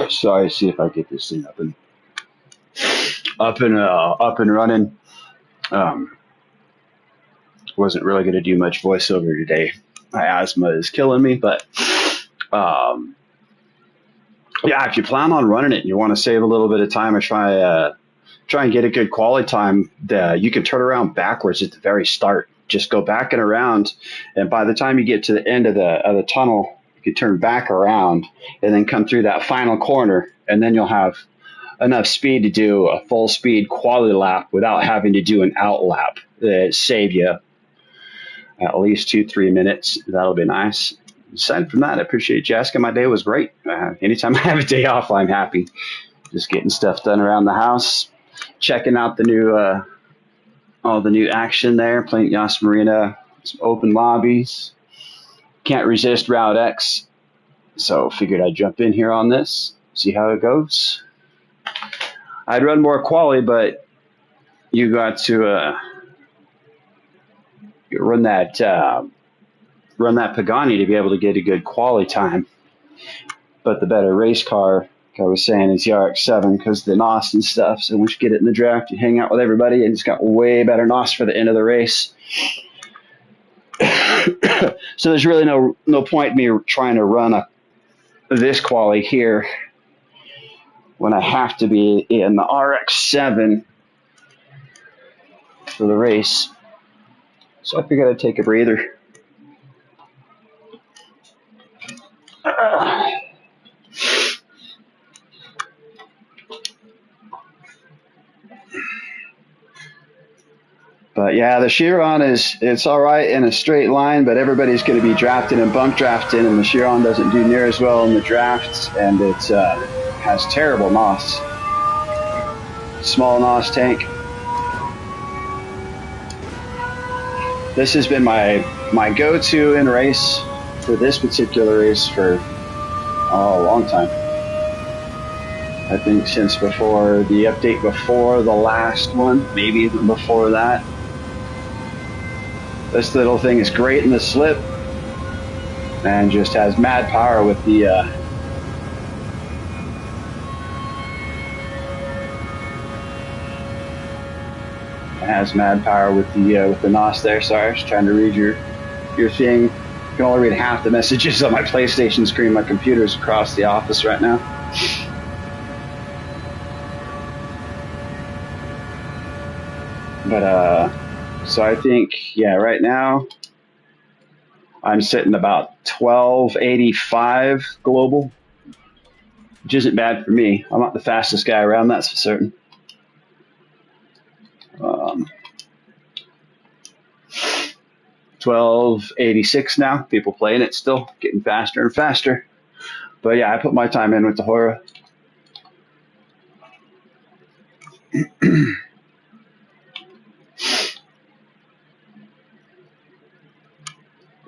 Sorry, see if I get this thing up and running. Um, wasn't really going to do much voiceover today. My asthma is killing me, but um, yeah, if you plan on running it and you want to save a little bit of time or try and get a good quality time, you can turn around backwards at the very start. Just go back and around, and by the time you get to the end of the tunnel, you can turn back around and then come through that final corner, and then you'll have enough speed to do a full speed quality lap without having to do an out lap. It save you at least 2-3 minutes. That'll be nice. Aside from that, I appreciate you asking. My day was great. Anytime I have a day off, I'm happy. Just getting stuff done around the house, checking out the new all the new action there, playing Yas Marina, some open lobbies. Can't resist Route X, so figured I'd jump in here on this, see how it goes. I'd run more quali, but you got to run that Pagani to be able to get a good quali time. But the better race car, like I was saying, is the RX-7 because the NOS and stuff. So once you get it in the draft, you hang out with everybody, and it's got way better NOS for the end of the race. So there's really no point in me trying to run this quali here when I have to be in the RX-7 for the race. So I figured I'd take a breather. But yeah, the Chiron it's all right in a straight line, but everybody's going to be drafting and bump drafting, and the Chiron doesn't do near as well in the drafts, and it has terrible NOS. Small NOS tank. This has been my go-to in race for this particular race for a long time. I think since before the update before the last one, maybe even before that. This little thing is great in the slip and just has mad power with the NOS there. Sorry, I was trying to read your thing. I can only read half the messages on my PlayStation screen. My computer's across the office right now. But so I think, yeah, right now I'm sitting about 1285 global, which isn't bad for me. I'm not the fastest guy around, that's for certain. 1286 now. People playing it still, getting faster and faster. But yeah, I put my time in with the Hora.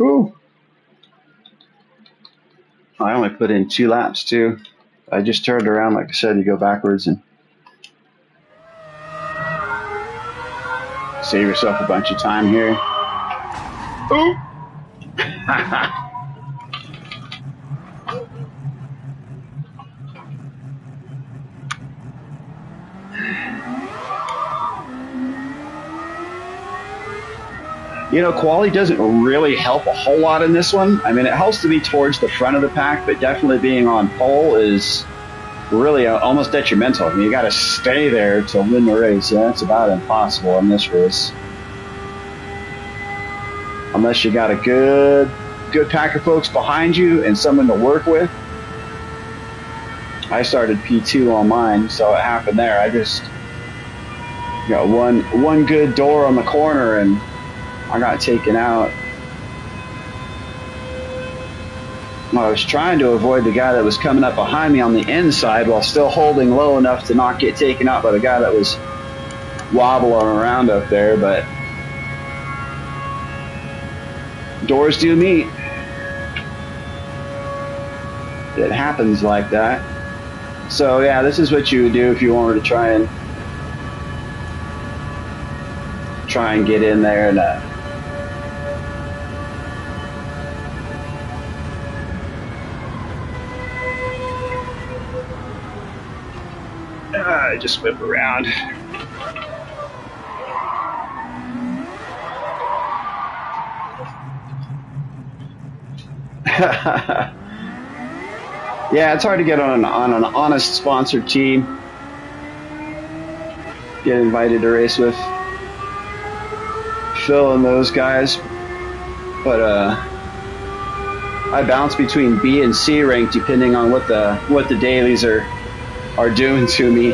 Ooh. I only put in 2 laps too. I just turned around, like I said, you go backwards and save yourself a bunch of time here. Ooh. You know, quality doesn't really help a whole lot in this one. I mean, it helps to be towards the front of the pack, but definitely being on pole is really almost detrimental. I mean, you got to stay there to win the race. Yeah, it's about impossible in this race. Unless you got a good pack of folks behind you and someone to work with. I started P2 on mine, so it happened there. I just got one good door on the corner and I got taken out. I was trying to avoid the guy that was coming up behind me on the inside while still holding low enough to not get taken out by the guy that was wobbling around up there, but doors do meet. It happens like that. So yeah, this is what you would do if you wanted to try and get in there and I just whip around. Yeah, it's hard to get on an honest sponsored team. Get invited to race with Phil and those guys, but I bounce between B and C rank depending on what the dailies are doing to me.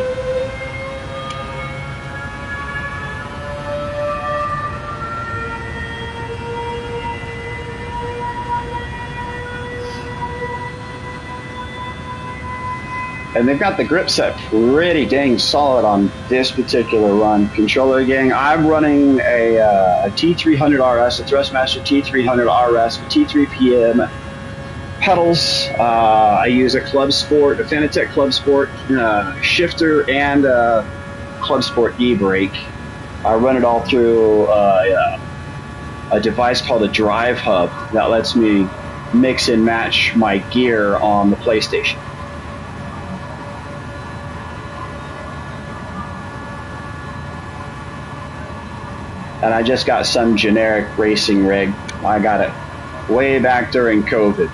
And they've got the grip set pretty dang solid on this particular run. Controller gang, I'm running a T300 RS, a Thrustmaster T300 RS with T3PM pedals. I use a Club Sport, a Fanatec Club Sport shifter and a Club Sport e-brake. I run it all through a device called a Drive Hub that lets me mix and match my gear on the PlayStation. And I just got some generic racing rig. I got it way back during COVID,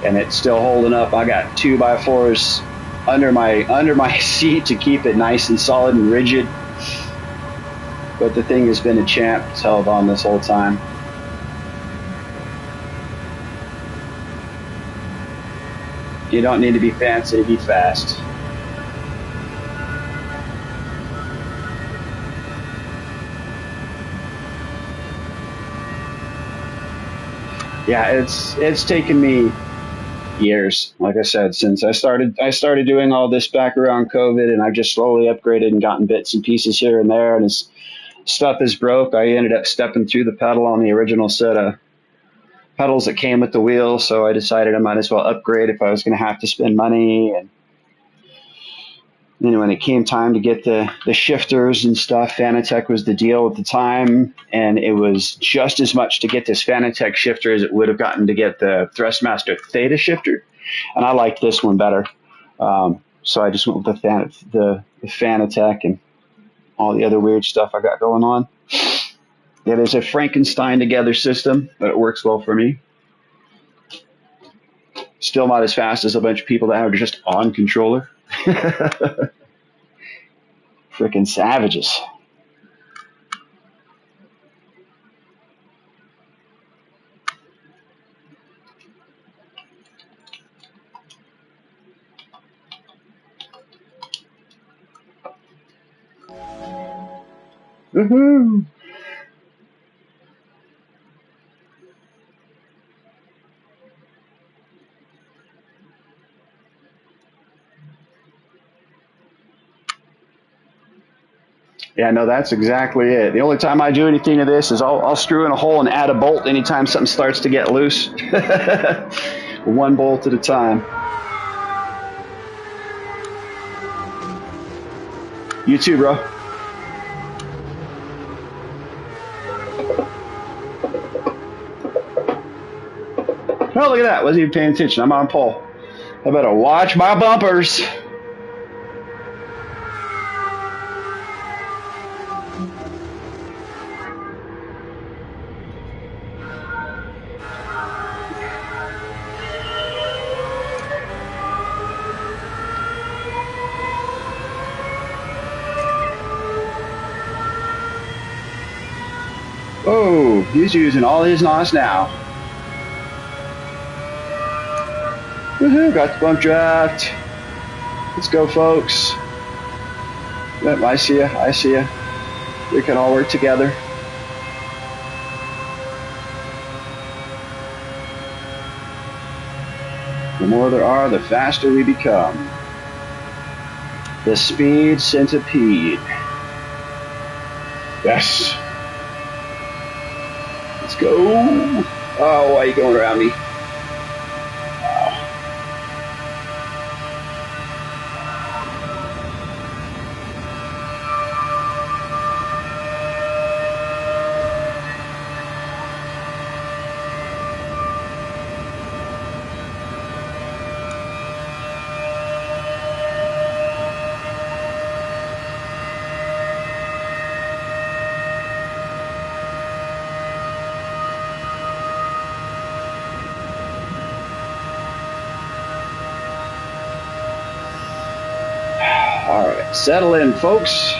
and it's still holding up. I got 2x4s under my seat to keep it nice and solid and rigid. But the thing has been a champ. It's held on this whole time. You don't need to be fancy to be fast. Yeah, it's taken me years, like I said, since I started doing all this back around COVID, and I've just slowly upgraded and gotten bits and pieces here and there. And as stuff is broke, I ended up stepping through the pedal on the original set of pedals that came with the wheel. So I decided I might as well upgrade if I was going to have to spend money. And then when it came time to get the shifters and stuff, Fanatec was the deal at the time, and it was just as much to get this Fanatec shifter as it would have gotten to get the Thrustmaster Theta shifter, and I liked this one better. So I just went with the Fanatec and all the other weird stuff I got going on. It is a Frankenstein together system, but it works well for me. Still not as fast as a bunch of people that are just on controller. Freaking savages. Woohoo! Yeah, no, that's exactly it. The only time I do anything to this is I'll screw in a hole and add a bolt anytime something starts to get loose. One bolt at a time. You too, bro. Oh, look at that. Wasn't even paying attention. I'm on pole. I better watch my bumpers. Oh, he's using all his NOS now. Woohoo, got the bump draft. Let's go, folks. Yep, I see ya. I see ya. We can all work together. The more there are, the faster we become. The speed centipede. Yes. Let's go. Oh, why are you going around me? Settle in, folks.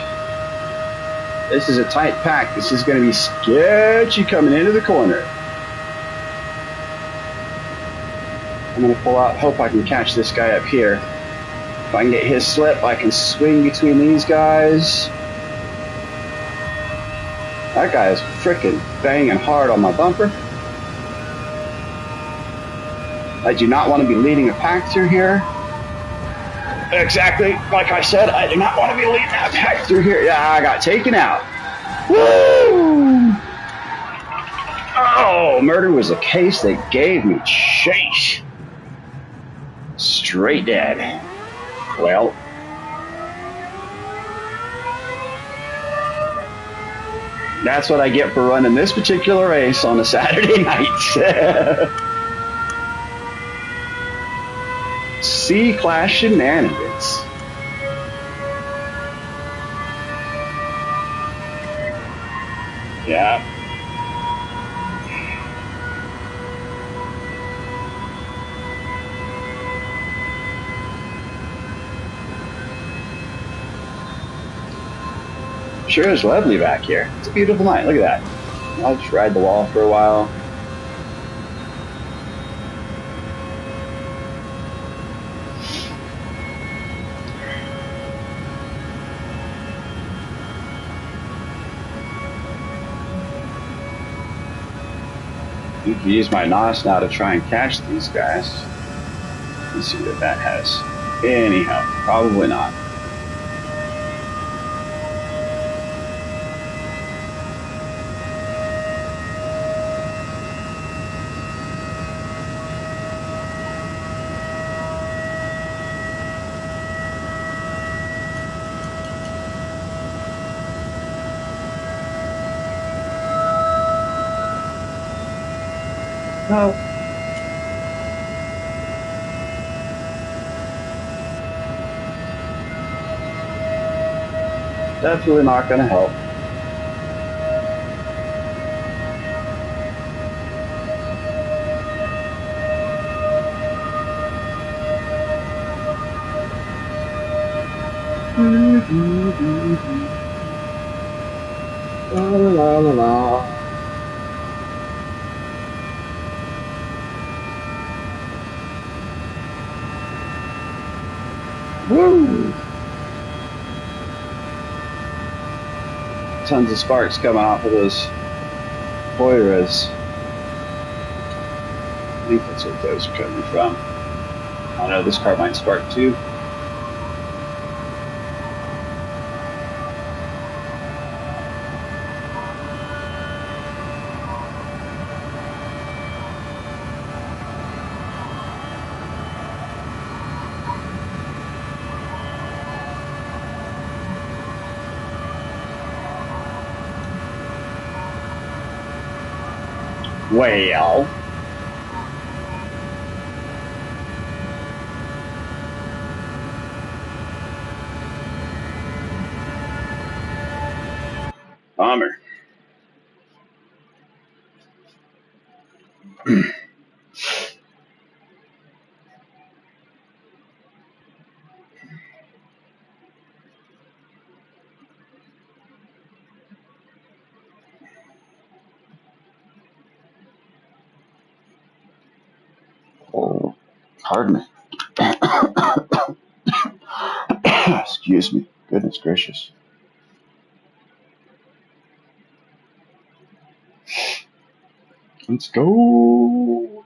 This is a tight pack. This is going to be sketchy coming into the corner. I'm going to pull out, hope I can catch this guy up here. If I can get his slip, I can swing between these guys. That guy is frickin' banging hard on my bumper. I do not want to be leading a pack through here. Exactly like I said, I do not want to be leading that pack through here. Yeah, I got taken out. Woo! Oh, murder was a case that gave me chase. Straight dead. Well, that's what I get for running this particular race on a Saturday night. C-class shenanigans. Yeah. Sure is lovely back here. It's a beautiful night. Look at that. I'll just ride the wall for a while. You can use my NOS now to try and catch these guys. Let's see what that has any help. Probably not. No. Definitely not going to help. La la la la. Woo! Tons of sparks coming off of those boilers. I think that's what those are coming from. I know this car might spark too. Well, bummer. Oh, pardon me. Excuse me. Goodness gracious. Let's go.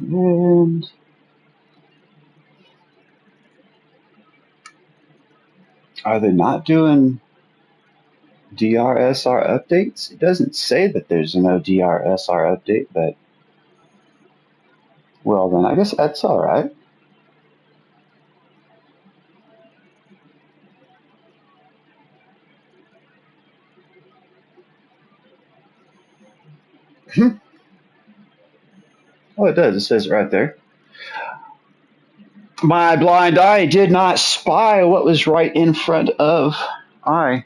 And are they not doing DRSR updates? It doesn't say that there's no DRSR update, but well then I guess that's all right. Oh, it does. It says it right there. My blind eye did not spy what was right in front of eye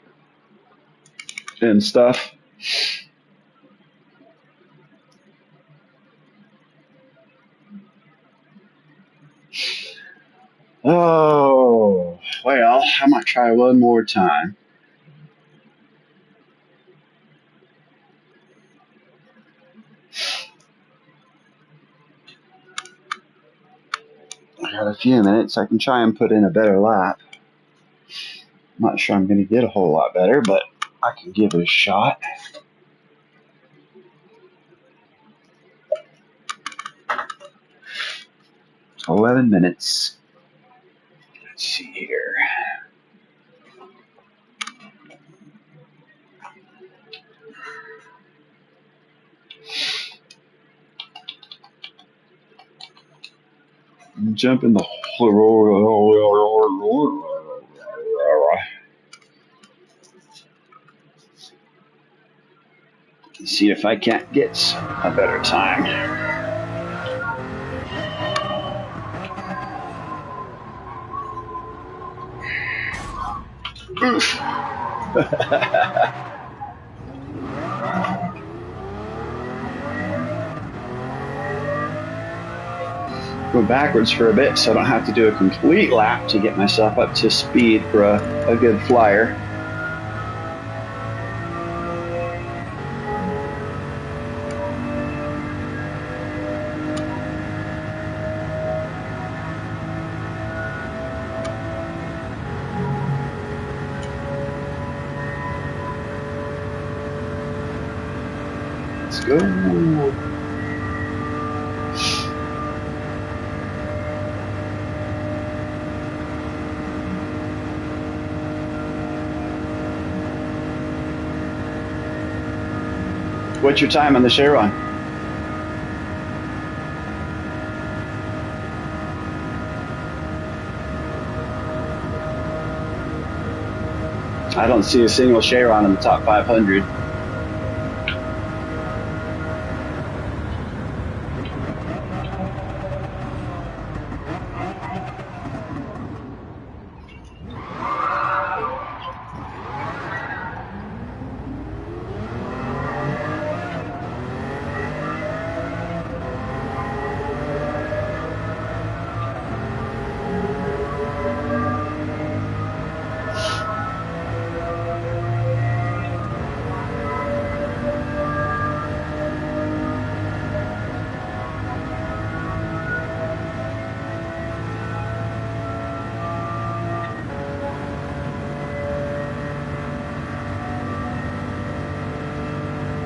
and stuff. Oh, well, I might try one more time. I got a few minutes. I can try and put in a better lap. I'm not sure I'm going to get a whole lot better, but I can give it a shot. 11 minutes. Let's see here. Jump in the see if I can't get a better time. Oof. Go backwards for a bit so I don't have to do a complete lap to get myself up to speed for a good flyer. Let's go. What's your time on the Chiron? I don't see a single Chiron in the top 500.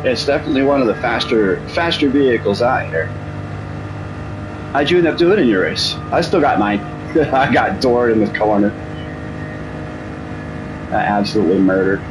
It's definitely one of the faster vehicles out here. How'd you end up doing in your race? I still got mine. I got doored in the corner. I absolutely murdered.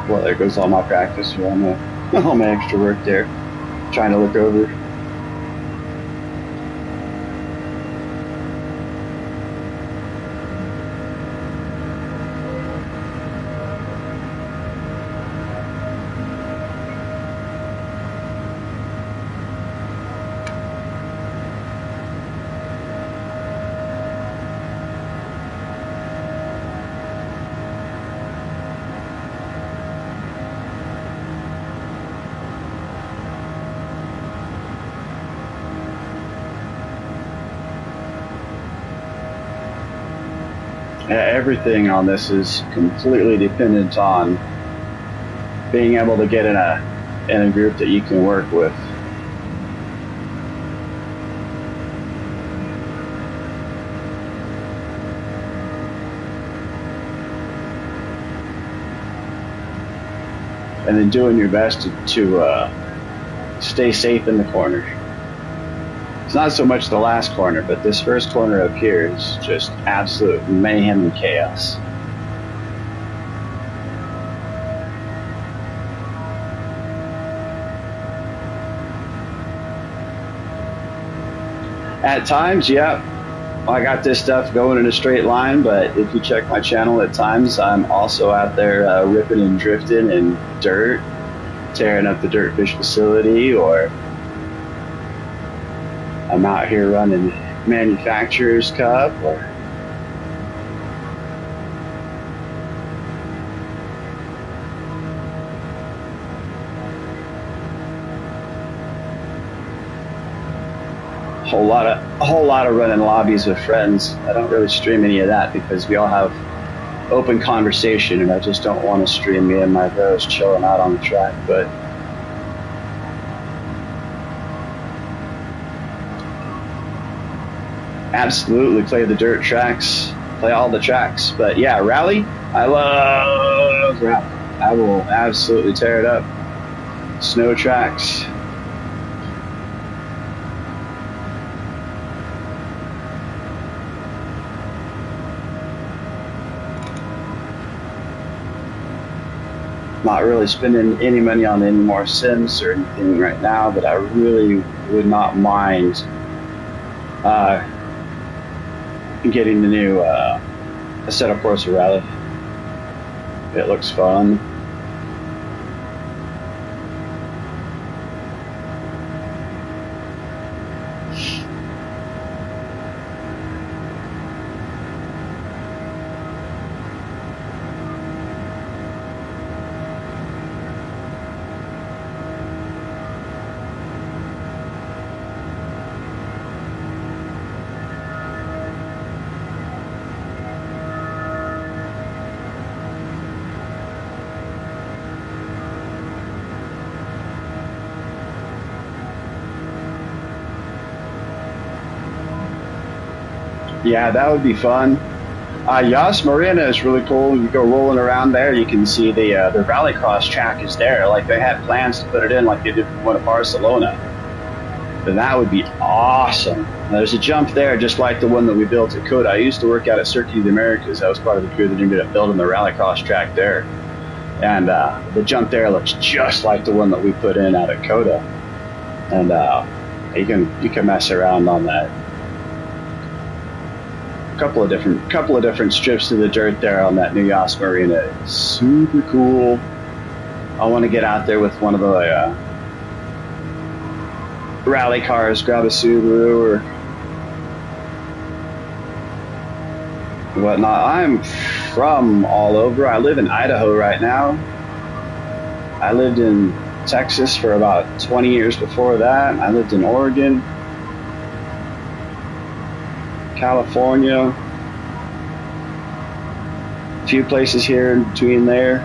Well, there goes all my practice for all my extra work there. Trying to look over. Everything on this is completely dependent on being able to get in a group that you can work with. And then doing your best to stay safe in the corner. It's not so much the last corner, but this first corner up here is just absolute mayhem and chaos. At times, yeah, I got this stuff going in a straight line, but if you check my channel at times, I'm also out there ripping and drifting in dirt, tearing up the dirt fish facility, or I'm out here running manufacturer's cup, or a whole lot of running lobbies with friends. I don't really stream any of that because we all have open conversation, and I just don't want to stream me and my bros chilling out on the track. But absolutely play the dirt tracks, play all the tracks. But yeah, rally, I love rally. I will absolutely tear it up. Snow tracks. Not really spending any money on any more Sims or anything right now, but I really would not mind getting the new Assetto Corsa Rally. It looks fun. Yeah, that would be fun. Yas Marina is really cool. You go rolling around there, you can see the rallycross track is there. Like they had plans to put it in, like they did one at Barcelona. Then that would be awesome. There's a jump there, just like the one that we built at Coda. I used to work out at Circuit of the Americas. I was part of the crew that ended up building the rallycross track there, and the jump there looks just like the one that we put in out at Coda. And you can mess around on that. Couple of different strips of the dirt there on that new Yas Marina. It's super cool. I want to get out there with one of the rally cars, grab a Subaru or whatnot. I'm from all over. I live in Idaho right now. I lived in Texas for about 20 years before that. I lived in Oregon, California, a few places here in between there.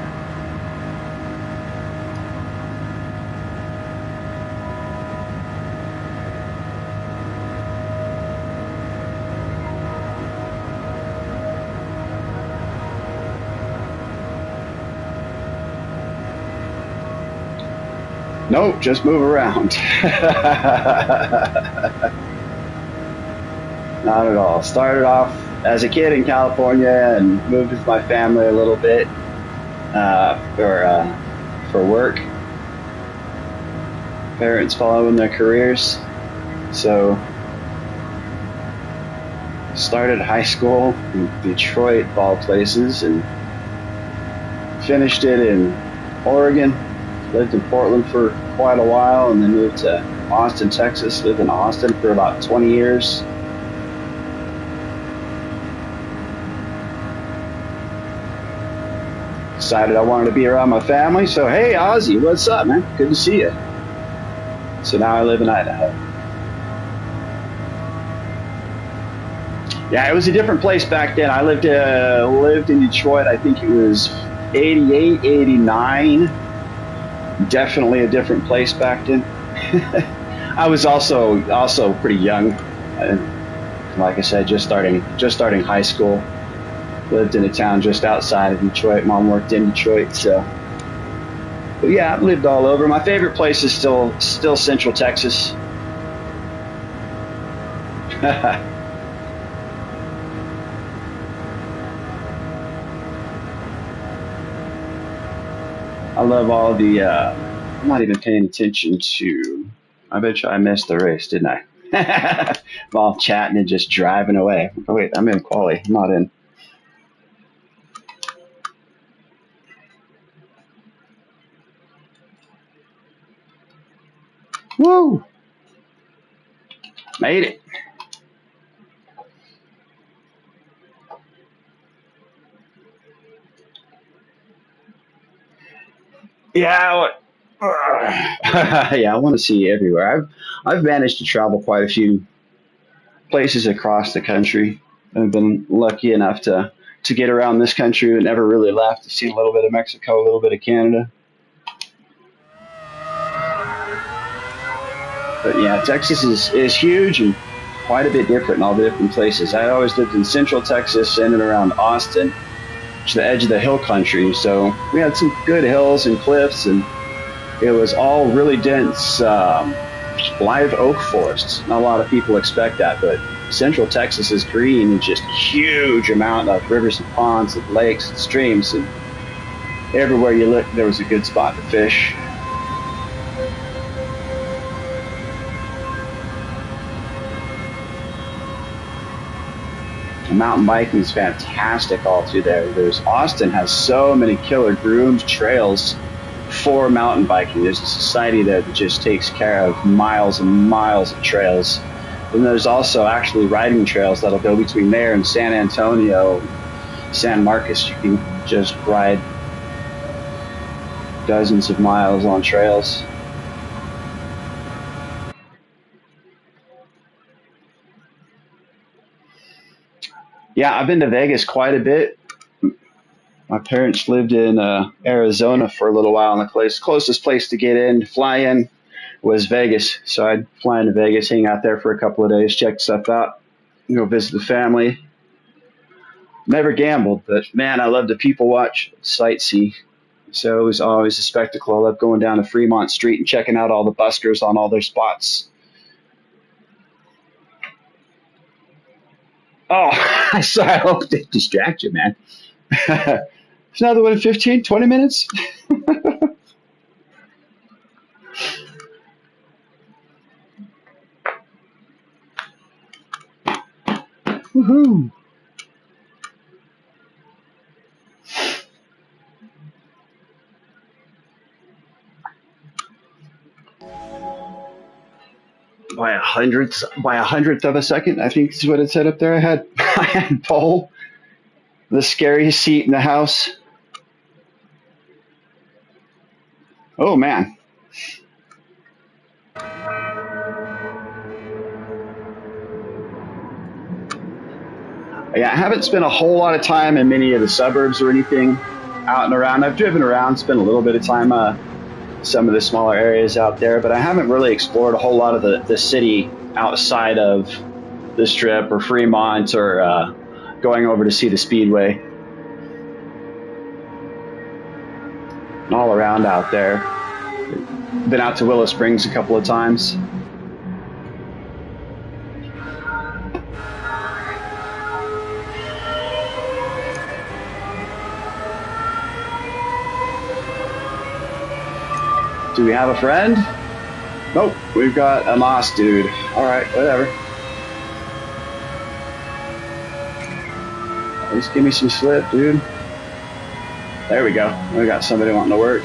Nope, just move around. Not at all. Started off as a kid in California and moved with my family a little bit for work. Parents following their careers. So started high school in Detroit, of all places, and finished it in Oregon. Lived in Portland for quite a while, and then moved to Austin, Texas. Lived in Austin for about 20 years. Decided I wanted to be around my family, so hey, Ozzy, what's up, man? Good to see you. So now I live in Idaho. Yeah, it was a different place back then. I lived in Detroit. I think it was 88, 89. Definitely a different place back then. I was also pretty young. Like I said, just starting high school. Lived in a town just outside of Detroit. Mom worked in Detroit, so. But yeah, I've lived all over. My favorite place is still Central Texas. I love all the. I'm not even paying attention to. I bet you I missed the race, didn't I? While chatting and just driving away. Oh wait, I'm in quali. I'm not in. Woo! Made it. Yeah. Yeah, I want to see everywhere. I've managed to travel quite a few places across the country. I've been lucky enough to get around this country and never really left. I've seen a little bit of Mexico, a little bit of Canada. But yeah, Texas is huge and quite a bit different in all the different places. I always lived in central Texas in and around Austin, which is the edge of the hill country. So we had some good hills and cliffs, and it was all really dense live oak forests. Not a lot of people expect that, but central Texas is green and just huge amount of rivers and ponds and lakes and streams, and everywhere you look, there was a good spot to fish. Mountain biking is fantastic all through there. Austin has so many killer groomed trails for mountain biking. There's a society there that just takes care of miles and miles of trails. And there's also actually riding trails that'll go between there and San Antonio, San Marcos. You can just ride dozens of miles on trails. Yeah, I've been to Vegas quite a bit. My parents lived in Arizona for a little while, and the closest place to get in, to fly in, was Vegas. So I'd fly into Vegas, hang out there for a couple of days, check stuff out, go visit the family. Never gambled, but man, I love to people watch, sightsee. So it was always a spectacle. I love going down to Fremont Street and checking out all the buskers on all their spots. Oh, sorry, I hope they distract you, man. It's another one in 15, 20 minutes. Woohoo! By a hundredth of a second, I think is what it said up there. I had pole, the scariest seat in the house. Oh man, yeah, I haven't spent a whole lot of time in many of the suburbs or anything out and around. I've driven around, spent a little bit of time some of the smaller areas out there, but I haven't really explored a whole lot of the city outside of the Strip or Fremont or going over to see the Speedway. And all around out there. Been out to Willow Springs a couple of times. Do we have a friend? Nope, we've got a moss dude. Alright, whatever. At least give me some slip, dude. There we go. We got somebody wanting to work.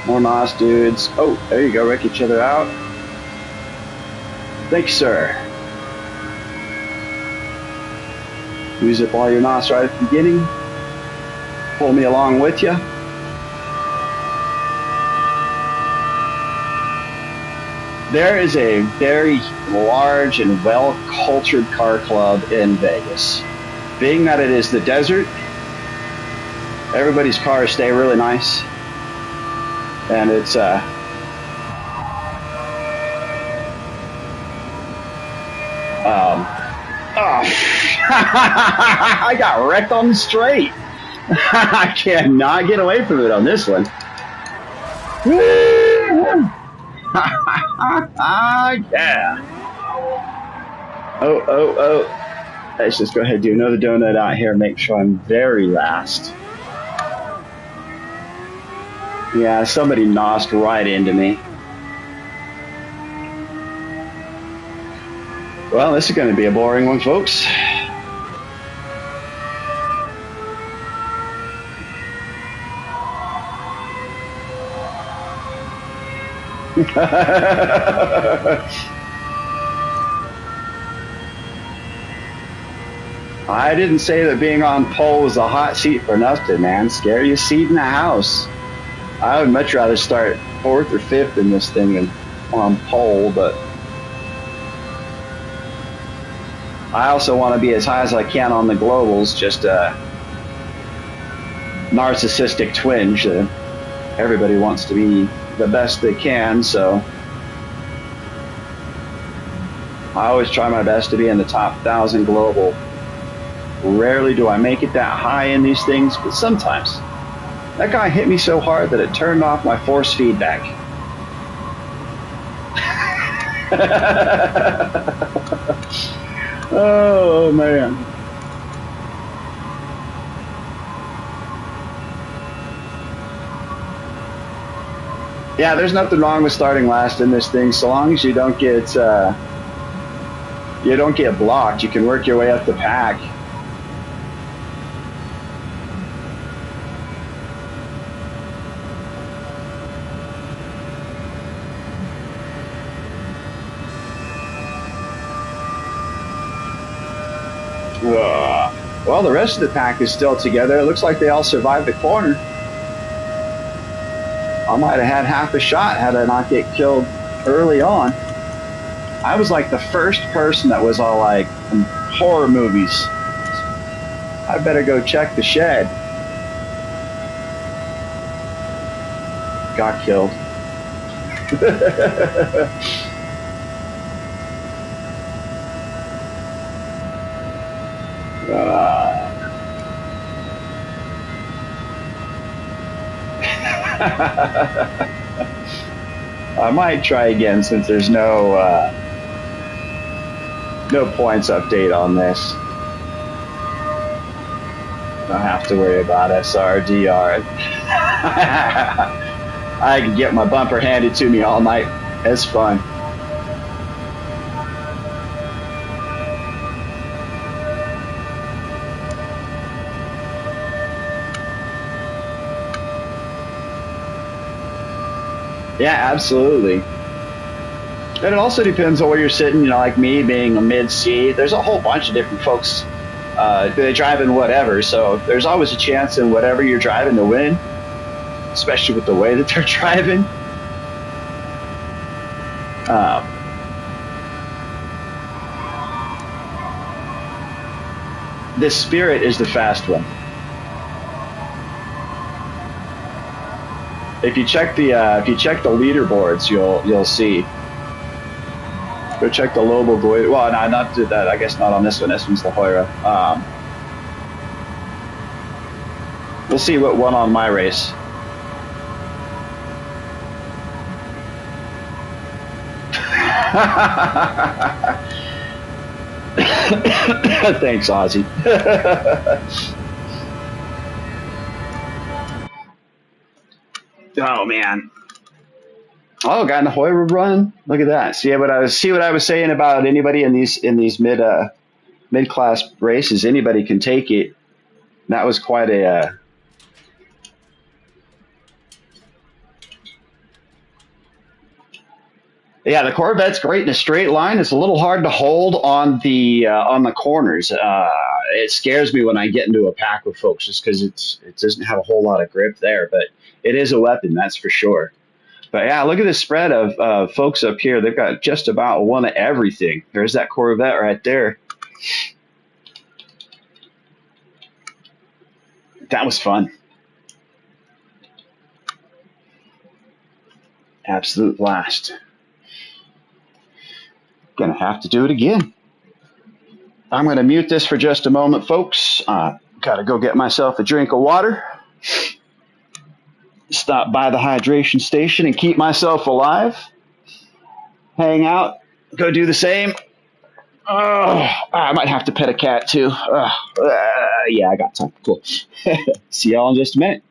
More moss dudes. Oh, there you go. Wreck each other out. Thank you, sir. Use up all your moss right at the beginning. Pull me along with you. There is a very large and well-cultured car club in Vegas. Being that it is the desert, everybody's cars stay really nice. And it's oh, I got wrecked on the straight. I cannot get away from it on this one. Yeah. Oh. Let's just go ahead and do another donut out here. Make sure I'm very last. Yeah, somebody nosed right into me. Well, this is going to be a boring one, folks. I didn't say that being on pole was a hot seat for nothing, man. Scariest seat in the house. I would much rather start fourth or fifth in this thing than on pole, but I also want to be as high as I can on the globals, just a narcissistic twinge. Everybody wants to be the best they can, so I always try my best to be in the top 1,000 global. Rarely do I make it that high in these things, but sometimes. That guy hit me so hard that it turned off my force feedback. Oh, man. Yeah, there's nothing wrong with starting last in this thing, so long as you don't get blocked. You can work your way up the pack. Well, the rest of the pack is still together. It looks like they all survived the corner. I might have had half a shot had I not get killed early on. I was like the first person that was all like horror movies. I better go check the shed. Got killed. I might try again since there's no points update on this. Don't have to worry about SRDR. I can get my bumper handed to me all night. It's fun. Yeah, absolutely. And it also depends on where you're sitting. You know, like me being a mid C, there's a whole bunch of different folks. They drive in whatever, so there's always a chance in whatever you're driving to win, especially with the way that they're driving. Um, this Spirit is the fast one. If you check the leaderboards, you'll see. Go check the Lobo Goy. Well, no, not that. I guess not on this one. This one's the Hoira. We'll see what won on my race. Thanks, Ozzy. Oh man. Oh, got in the Hoyer run. Look at that. See what I was saying about anybody in these mid class races. Anybody can take it. That was quite a. Yeah, the Corvette's great in a straight line. It's a little hard to hold on the corners. It scares me when I get into a pack with folks just because it doesn't have a whole lot of grip there. But it is a weapon, that's for sure. But yeah, look at the spread of folks up here. They've got just about one of everything. There's that Corvette right there. That was fun. Absolute blast. Gonna have to do it again. I'm gonna mute this for just a moment, folks. Gotta go get myself a drink of water. Stop by the hydration station and keep myself alive. Hang out. Go do the same. Oh, I might have to pet a cat too. Yeah, I got time. Cool. See y'all in just a minute.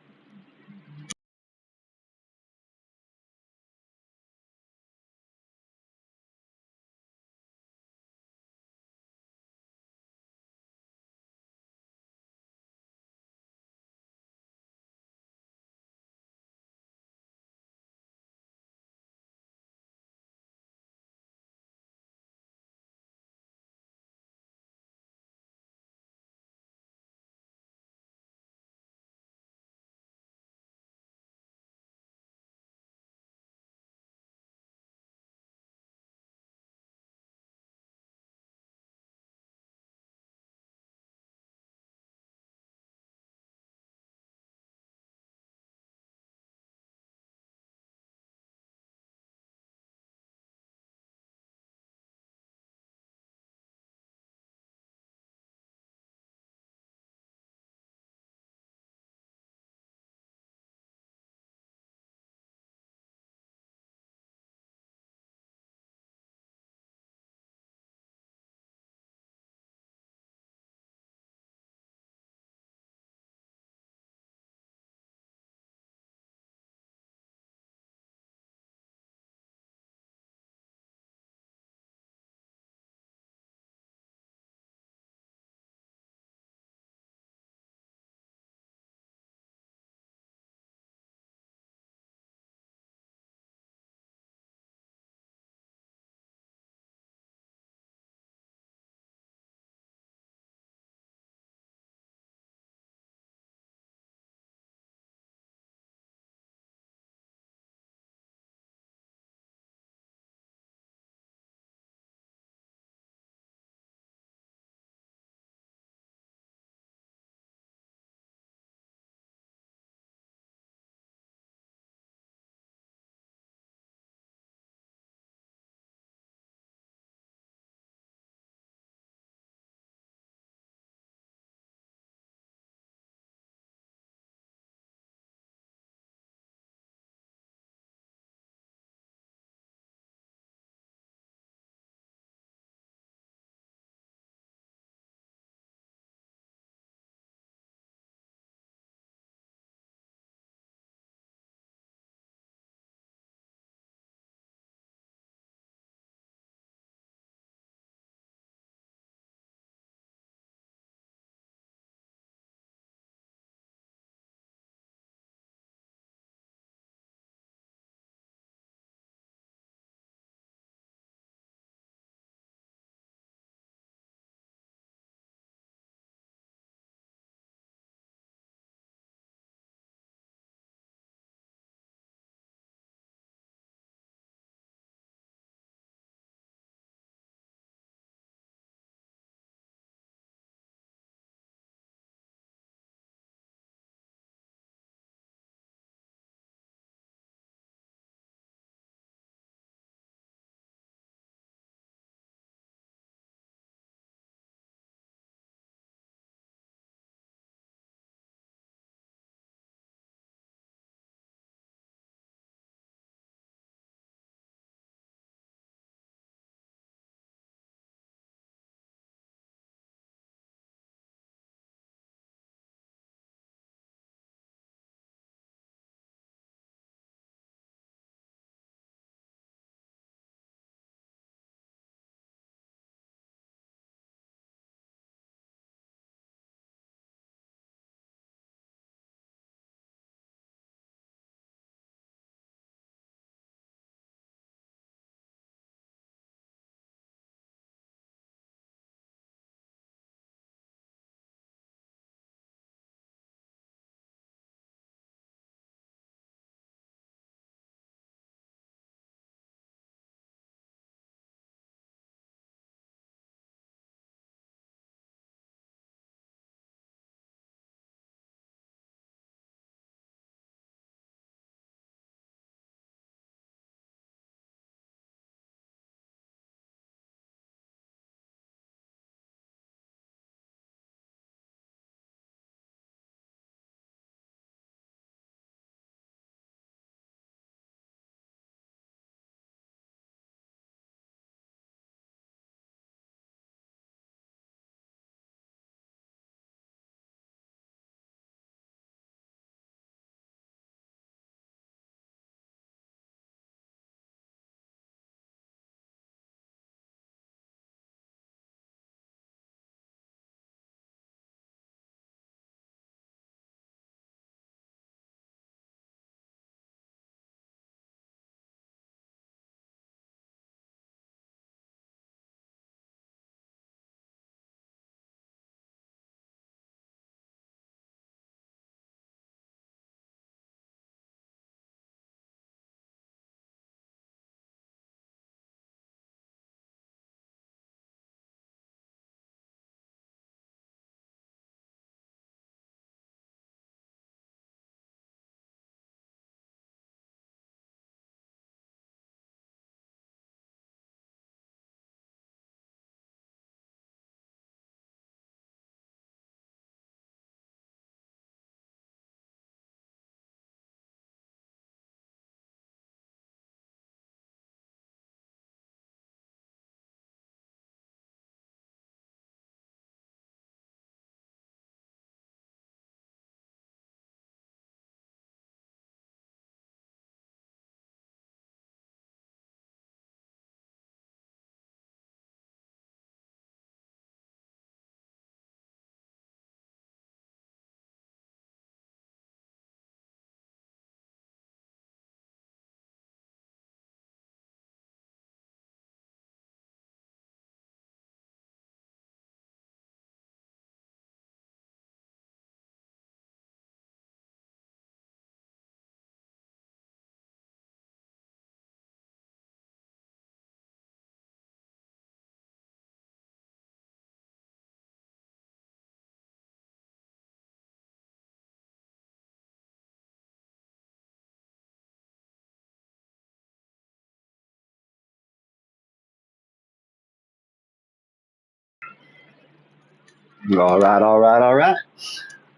All right, all right, all right.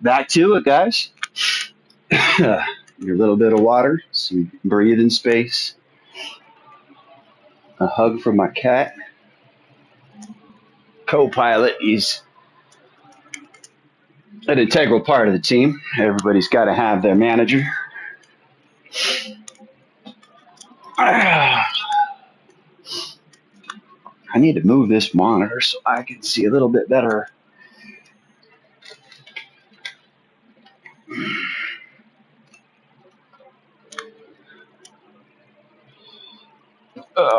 Back to it, guys. Your little bit of water, some breathing space, a hug from my cat. Co-pilot, he's an integral part of the team. Everybody's got to have their manager. I need to move this monitor so I can see a little bit better. Uh,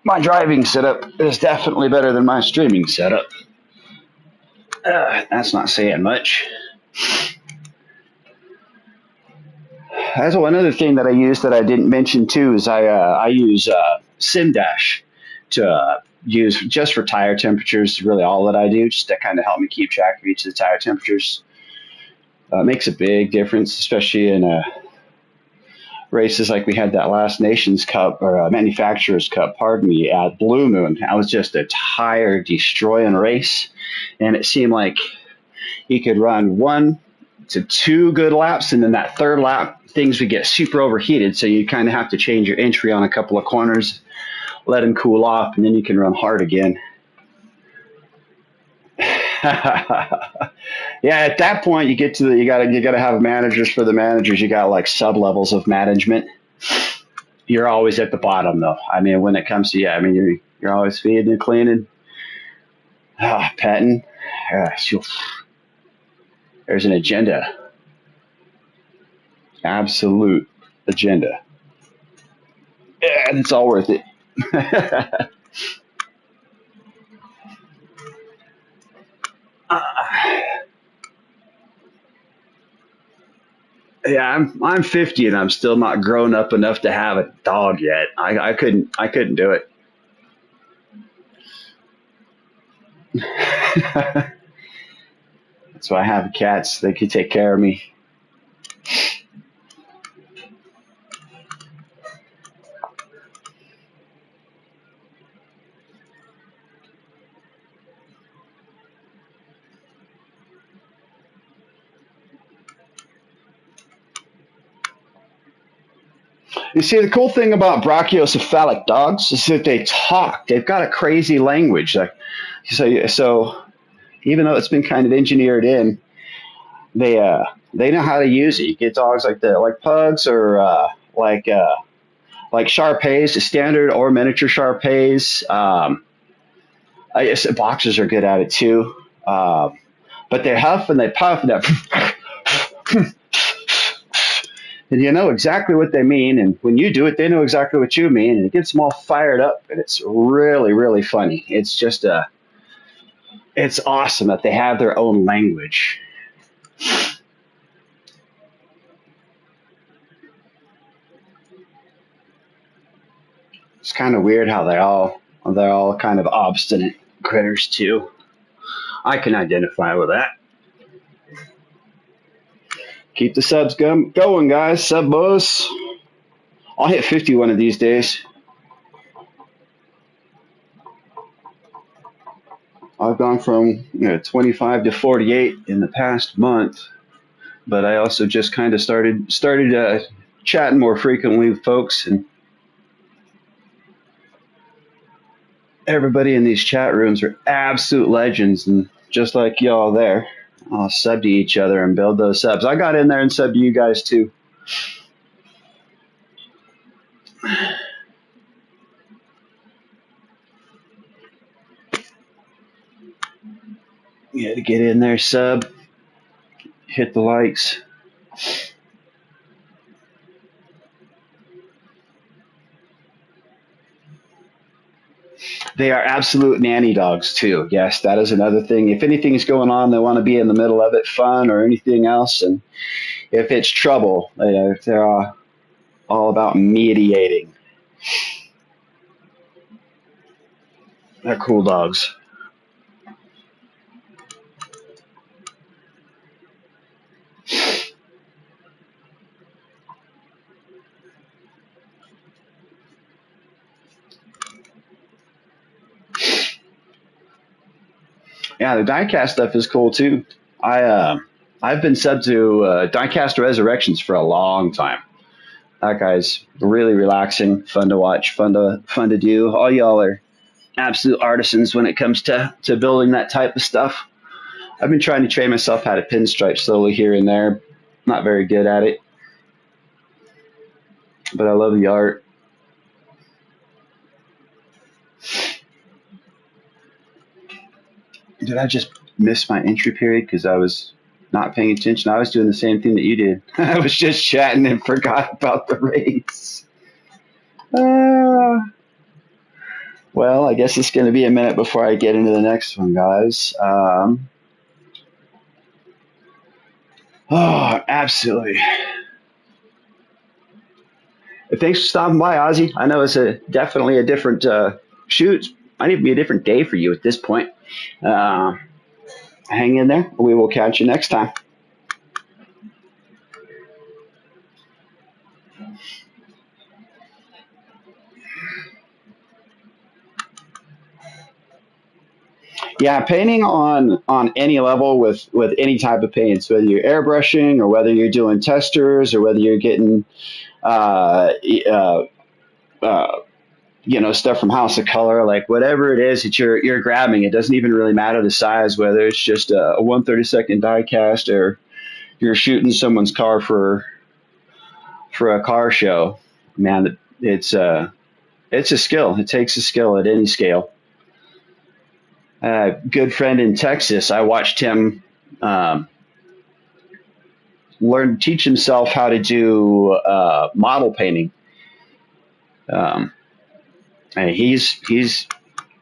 my driving setup is definitely better than my streaming setup. That's not saying much. That's one other thing that I use that I didn't mention too is I use SimDash to use just for tire temperatures. Really, all that I do just to kind of help me keep track of each of the tire temperatures. Makes a big difference, especially in races like we had that last Nations Cup or Manufacturers Cup, pardon me, at Blue Moon. I was just a tire destroying race, and it seemed like he could run 1 to 2 good laps, and then that third lap things would get super overheated. So you kind of have to change your entry on a couple of corners, let him cool off, and then you can run hard again. Yeah, at that point you get to you gotta have managers for the managers. You got like sub levels of management. You're always at the bottom though. I mean, when it comes to you're always feeding and cleaning, petting. There's an agenda, absolute agenda, and it's all worth it. Yeah, I'm 50 and I'm still not grown up enough to have a dog yet. I couldn't do it. That's why I have cats. They can take care of me. You see, the cool thing about brachiocephalic dogs is that they talk. They've got a crazy language. Like so, even though it's been kind of engineered in, they know how to use it. You get dogs like pugs or like Shar-Peis, standard or miniature Shar-Peis. I guess boxers are good at it too. But they huff and they puff and and you know exactly what they mean. And when you do it, they know exactly what you mean, and it gets them all fired up. And it's really, really funny. It's awesome that they have their own language. It's kind of weird how they're all kind of obstinate critters too. I can identify with that. Keep the subs going, guys. Sub boys. I'll hit 50 one of these days. I've gone from 25 to 48 in the past month, but I also just kind of started chatting more frequently with folks, and everybody in these chat rooms are absolute legends, and just like y'all there, I'll sub to each other and build those subs. I got in there and subbed to you guys too. You had to get in there, sub, hit the likes. They are absolute nanny dogs too. Yes, that is another thing. If anything's going on, they want to be in the middle of it, fun or anything else. And if it's trouble, they're all about mediating. They're cool dogs. Yeah, the diecast stuff is cool too. I've been sub to Diecast Resurrections for a long time. That guy's really relaxing, fun to watch, fun to do. All y'all are absolute artisans when it comes to building that type of stuff. I've been trying to train myself how to pinstripe slowly here and there. Not very good at it, but I love the art. Did I just miss my entry period because I was not paying attention? I was doing the same thing that you did. I was just chatting and forgot about the race. Uh, well, I guess it's going to be a minute before I get into the next one, guys. Oh, absolutely. Thanks for stopping by, Ozzy. I know it's definitely a different shoot. Might even be a different day for you at this point. Uh, Hang in there. We will catch you next time. Yeah, painting on any level with any type of paints, whether you're airbrushing or whether you're doing testers or whether you're getting uh, uh, uh, stuff from House of Color, like whatever it is that you're grabbing, it doesn't even really matter the size, whether it's just a 1/32 die cast or you're shooting someone's car for a car show. Man, it's a skill. It takes a skill at any scale. A good friend in Texas, I watched him um, teach himself how to do model painting. Um, and he's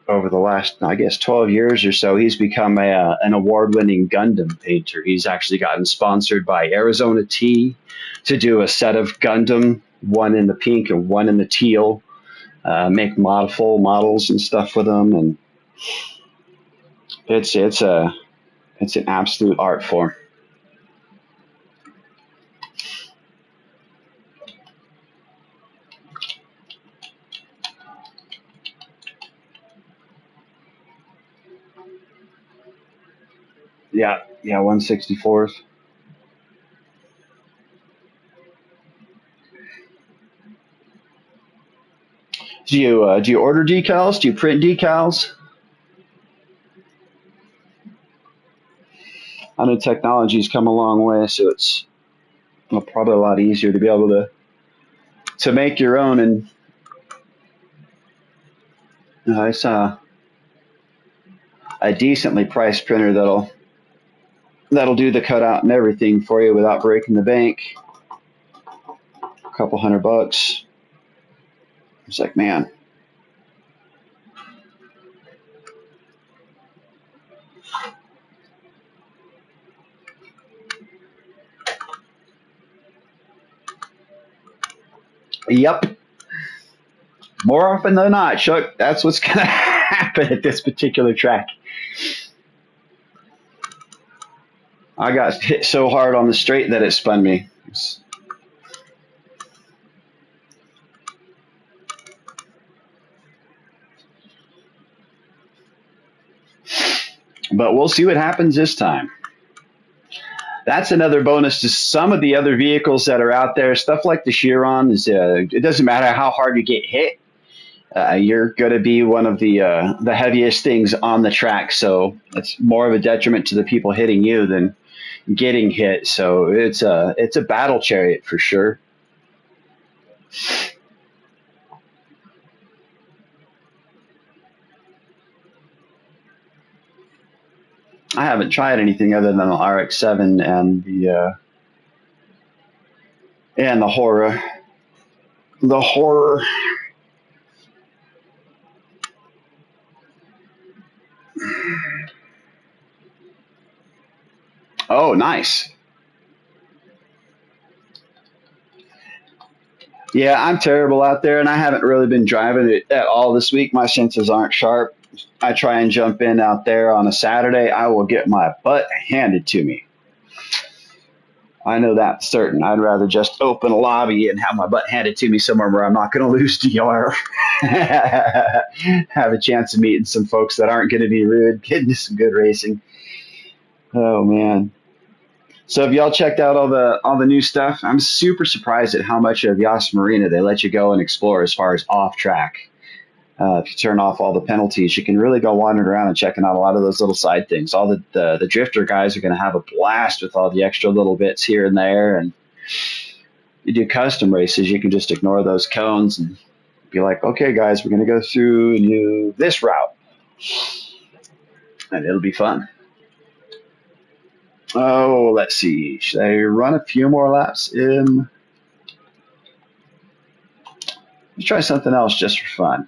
over the last, I guess, 12 years or so, he's become an award-winning Gundam painter. He's actually gotten sponsored by Arizona Tea to do a set of Gundam, one in the pink and one in the teal. Make full models and stuff with them, and it's an absolute art form. Yeah, yeah, 164s. Do you order decals? Do you print decals? I know technology's come a long way, so it's probably a lot easier to be able to make your own. And I saw a decently priced printer that'll do the cutout and everything for you without breaking the bank. A couple $100. It's like, man. Yep. More often than not, Chuck, that's what's going to happen at this particular track. I got hit so hard on the straight that it spun me. But we'll see what happens this time. That's another bonus to some of the other vehicles that are out there. Stuff like the Chiron is. It doesn't matter how hard you get hit. You're going to be one of the heaviest things on the track, so it's more of a detriment to the people hitting you than getting hit. So it's a battle chariot for sure. I haven't tried anything other than the RX-7 and the horror. The horror. Oh, nice. Yeah, I'm terrible out there, and I haven't really been driving it at all this week. My senses aren't sharp. I try and jump in out there on a Saturday. I will get my butt handed to me. I know that's certain. I'd rather just open a lobby and have my butt handed to me somewhere where I'm not going to lose DR. Have a chance of meeting some folks that aren't going to be rude, get into some good racing. Oh man. So have y'all checked out all the new stuff? I'm super surprised at how much of Yas Marina they let you go and explore as far as off track. If you turn off all the penalties, you can really go wandering around and checking out a lot of those little side things. All the drifter guys are going to have a blast with all the extra little bits here and there. And you do custom races, you can just ignore those cones and be like, okay, guys, we're going to go through and do this route, and it'll be fun. Oh, let's see. Should I run a few more laps in? Let's try something else just for fun.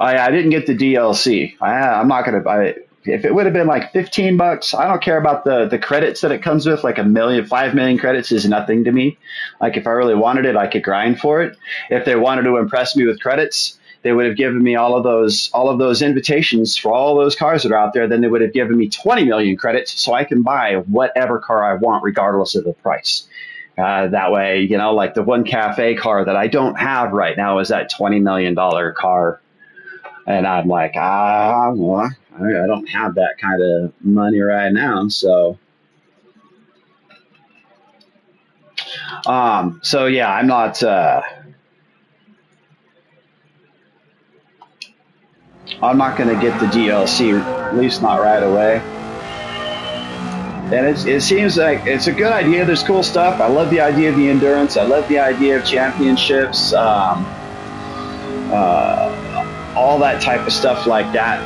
I didn't get the DLC. I'm not going to buy it. If it would have been like $15, I don't care about the credits that it comes with. Like 5 million credits is nothing to me. Like if I really wanted it, I could grind for it. If they wanted to impress me with credits, they would have given me all of those invitations for all those cars that are out there. Then they would have given me 20 million credits so I can buy whatever car I want, regardless of the price. That way, like the one cafe car that I don't have right now is that $20 million car. And I'm like, well, I don't have that kind of money right now. So yeah, I'm not, going to get the DLC, at least not right away. And it seems like it's a good idea. There's cool stuff. I love the idea of the endurance. I love the idea of championships. All that type of stuff like that.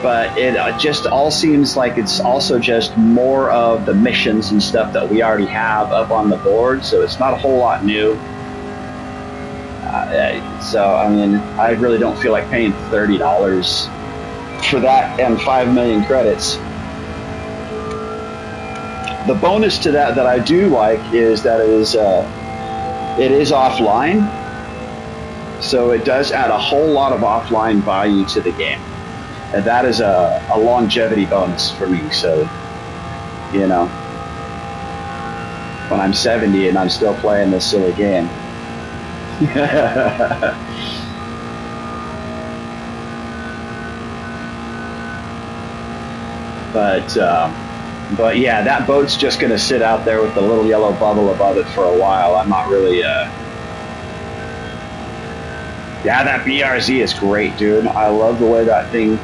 But it just all seems like it's also just more of the missions and stuff that we already have up on the board. So it's not a whole lot new. So, I mean, I really don't feel like paying $30 for that and 5 million credits. The bonus to that I do like is that it is offline. So it does add a whole lot of offline value to the game. And that is a longevity bonus for me. So, when I'm 70 and I'm still playing this silly game. But yeah, that boat's just going to sit out there with the little yellow bubble above it for a while. I'm not really... Yeah, that BRZ is great, dude. I love the way that thing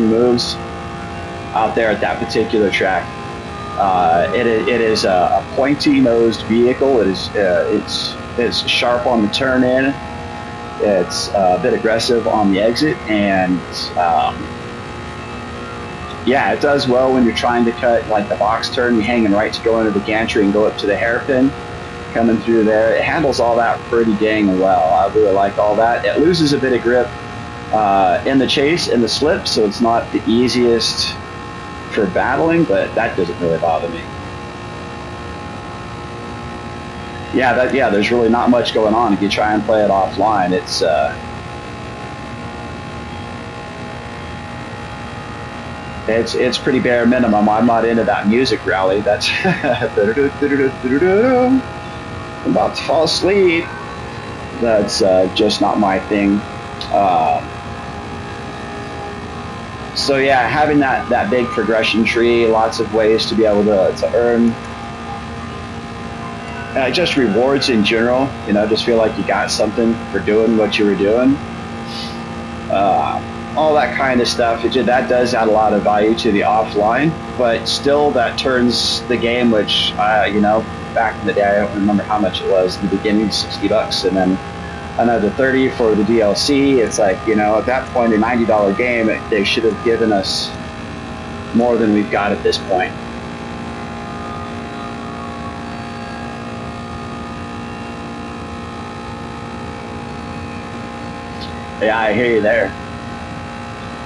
moves out there at that particular track. It is a pointy-nosed vehicle. It's sharp on the turn in. It's a bit aggressive on the exit, and yeah, it does well when you're trying to cut like the box turn. You're hanging right to go into the gantry and go up to the hairpin. Coming through there, it handles all that pretty dang well. I really like all that. It loses a bit of grip in the chase and the slip, so it's not the easiest for battling, but that doesn't really bother me. Yeah, there's really not much going on if you try and play it offline. It's pretty bare minimum. I'm not into that music rally. That's I'm about to fall asleep. That's just not my thing. So yeah, having that big progression tree, lots of ways to be able to earn. And just rewards in general, just feel like you got something for doing what you were doing. All that kind of stuff. That does add a lot of value to the offline, but still that turns the game, which, back in the day, I don't remember how much it was in the beginning, $60, and then another 30 for the DLC. It's like, at that point, a $90 game, they should have given us more than we've got at this point. Yeah, I hear you there.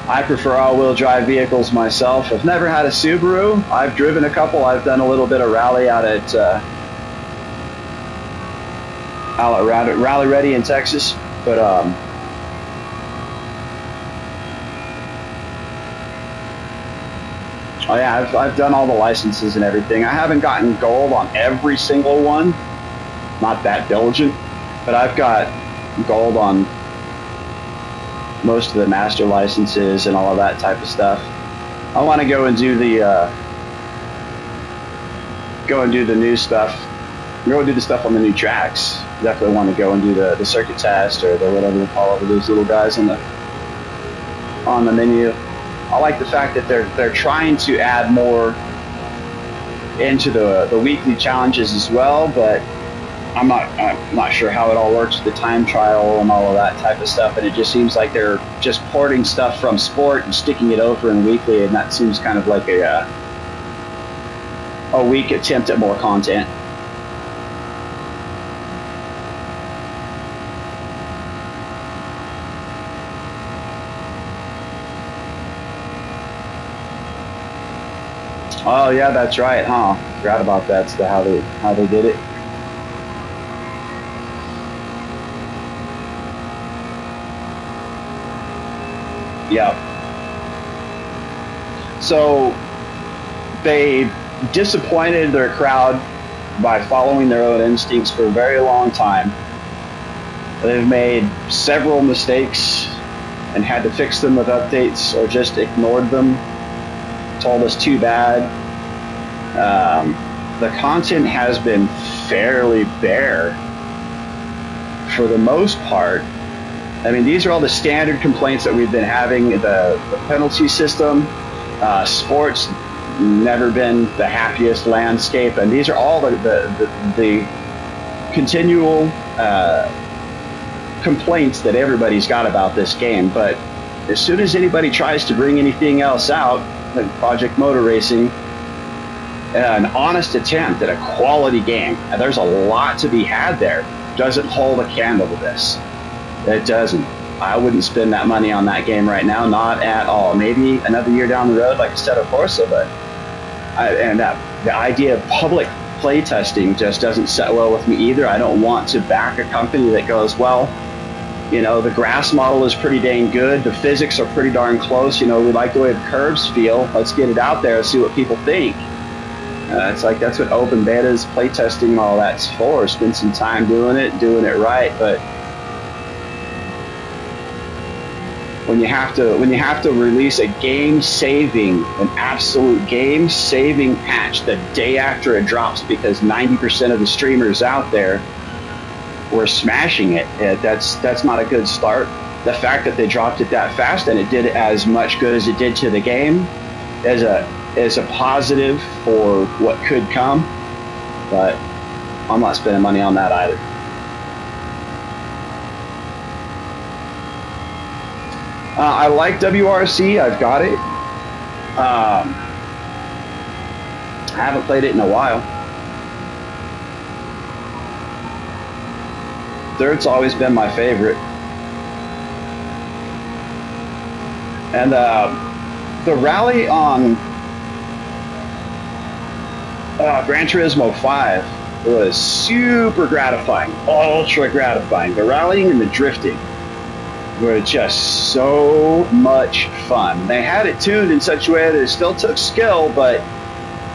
I prefer all-wheel drive vehicles myself. I've never had a Subaru. I've driven a couple. I've done a little bit of rally out at Rally Ready in Texas. But Oh yeah, I've done all the licenses and everything. I haven't gotten gold on every single one. Not that diligent, but I've got gold on most of the master licenses and all of that type of stuff. I want to go and do the new stuff. Go and do the stuff on the new tracks. Definitely want to go and do the circuit test or the whatever they call it, those little guys on the menu. I like the fact that they're trying to add more into the weekly challenges as well, but I'm not sure how it all works with the time trial and all of that type of stuff. And it just seems like they're just porting stuff from sport and sticking it over in weekly, and that seems kind of like a weak attempt at more content. Oh yeah, that's right, huh? Forgot about that. That's how they did it. Yeah. So they disappointed their crowd by following their own instincts for a very long time. They've made several mistakes and had to fix them with updates or just ignored them, told us too bad. The content has been fairly bare for the most part. I mean, these are all the standard complaints that we've been having. The penalty system, sports, never been the happiest landscape, and these are all the continual complaints that everybody's got about this game. But as soon as anybody tries to bring anything else out, like Project Motor Racing, an honest attempt at a quality game, and there's a lot to be had there, doesn't hold a candle to this. It doesn't. I wouldn't spend that money on that game right now, not at all. Maybe another year down the road, like Assetto Corsa, but the idea of public playtesting just doesn't set well with me either. I don't want to back a company that goes, well, the grass model is pretty dang good. The physics are pretty darn close. We like the way the curves feel. Let's get it out there and see what people think. It's like that's what open betas, playtesting, and all that's for. Spend some time doing it right. But when you have to release an absolute game-saving patch the day after it drops because 90% of the streamers out there were smashing it, that's not a good start. The fact that they dropped it that fast and it did as much good as it did to the game is a positive for what could come, but I'm not spending money on that either. I like WRC. I've got it. I haven't played it in a while. Dirt's always been my favorite. And the rally on Gran Turismo 5 was super gratifying, ultra gratifying. The rallying and the drifting were just so much fun. They had it tuned in such a way that it still took skill, but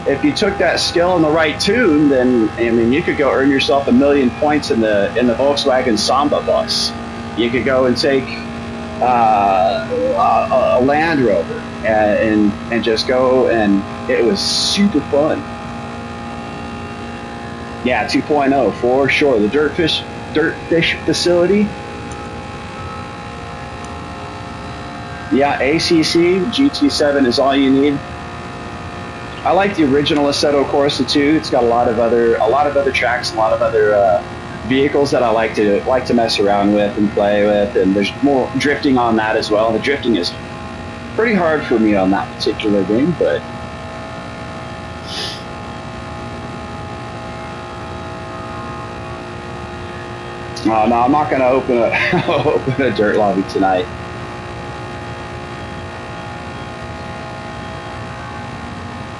if you took that skill in the right tune, then you could go earn yourself 1,000,000 points in the Volkswagen Samba bus. You could go and take a Land Rover and just go, and it was super fun. Yeah, 2.0 for sure. The Dirtfish facility. Yeah, ACC, GT7 is all you need. I like the original Assetto Corsa too. It's got a lot of other tracks, a lot of other vehicles that I like to mess around with and play with, and there's more drifting on that as well. The drifting is pretty hard for me on that particular game, but no, I'm not going to open a dirt lobby tonight.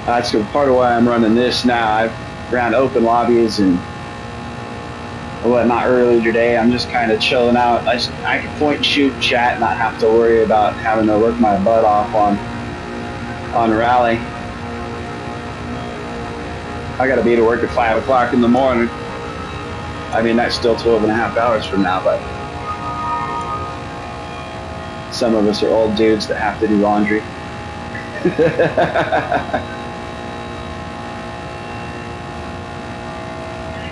That's part of why I'm running this now. I've ran open lobbies and whatnot earlier today. I'm just kind of chilling out. I can point and shoot, chat, and not have to worry about having to work my butt off on rally. I got to be to work at 5 o'clock in the morning. I mean, that's still 12 and a half hours from now, but some of us are old dudes that have to do laundry.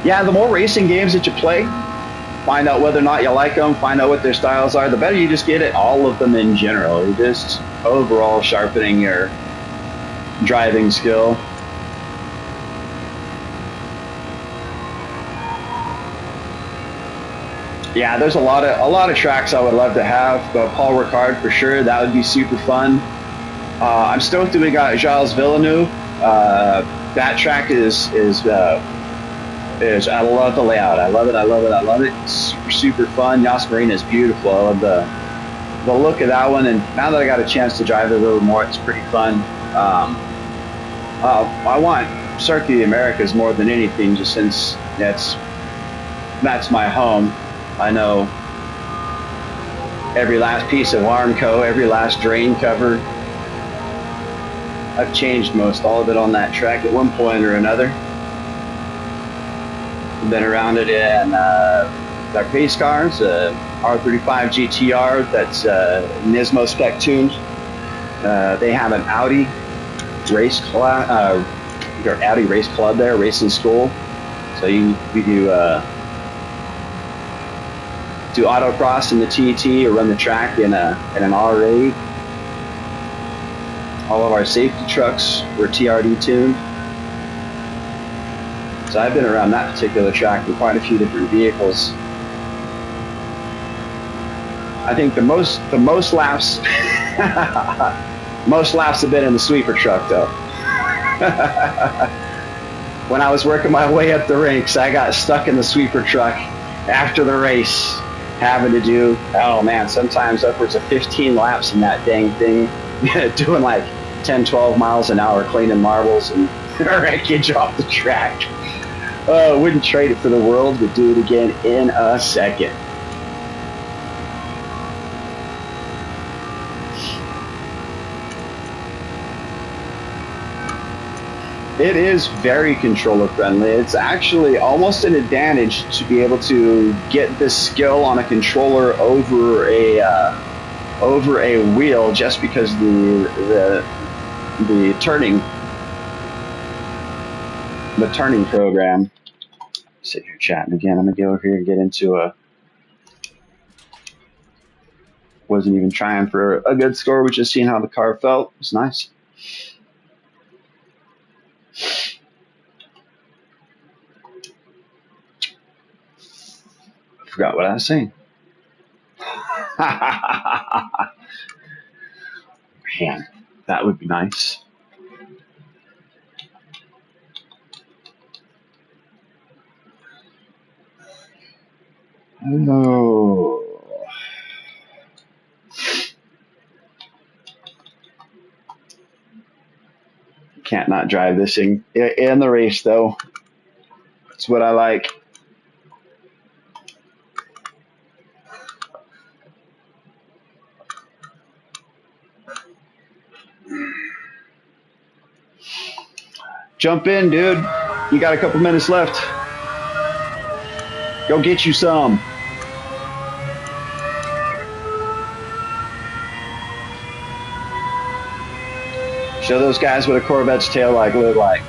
Yeah, the more racing games that you play, find out whether or not you like them, find out what their styles are, the better you just get at all of them in general. You're just overall sharpening your driving skill. Yeah, there's a lot of tracks I would love to have. Paul Ricard for sure, that would be super fun. I'm stoked that we got Gilles Villeneuve. That track is I love the layout. I love it. I love it. I love it. It's super super fun. Yas Marina is beautiful. I love the look of that one. And now that I got a chance to drive it a little more, it's pretty fun. I want Circuit of the Americas more than anything, just since that's my home. I know every last piece of Armco, every last drain cover. I've changed most all of it on that track at one point or another. I've been around it in our pace cars, R35 GTR that's Nismo spec tuned. They have an Audi race club, Audi race club there, racing school. So you do autocross in the TET or run the track in an R8. All of our safety trucks were TRD tuned. So I've been around that particular track with quite a few different vehicles. I think the most laps most laps have been in the sweeper truck though. When I was working my way up the ranks, I got stuck in the sweeper truck after the race, having to do, oh man, sometimes upwards of 15 laps in that dang thing, doing like 10, 12 miles an hour cleaning marbles and wreckage off the track. Wouldn't trade it for the world, would do it again in a second. It is very controller friendly. It's actually almost an advantage to be able to get this skill on a controller over a wheel, just because the turning program. Sit here chatting again. I'm gonna go over here and get into a. Wasn't even trying for a good score, was just seeing how the car felt. It's nice. Forgot what I was saying. Man, that would be nice. No. Can't not drive this thing in the race though. That's what I like. Jump in, dude. You got a couple minutes left. Go get you some. Show those guys what a Corvette's tail light look like.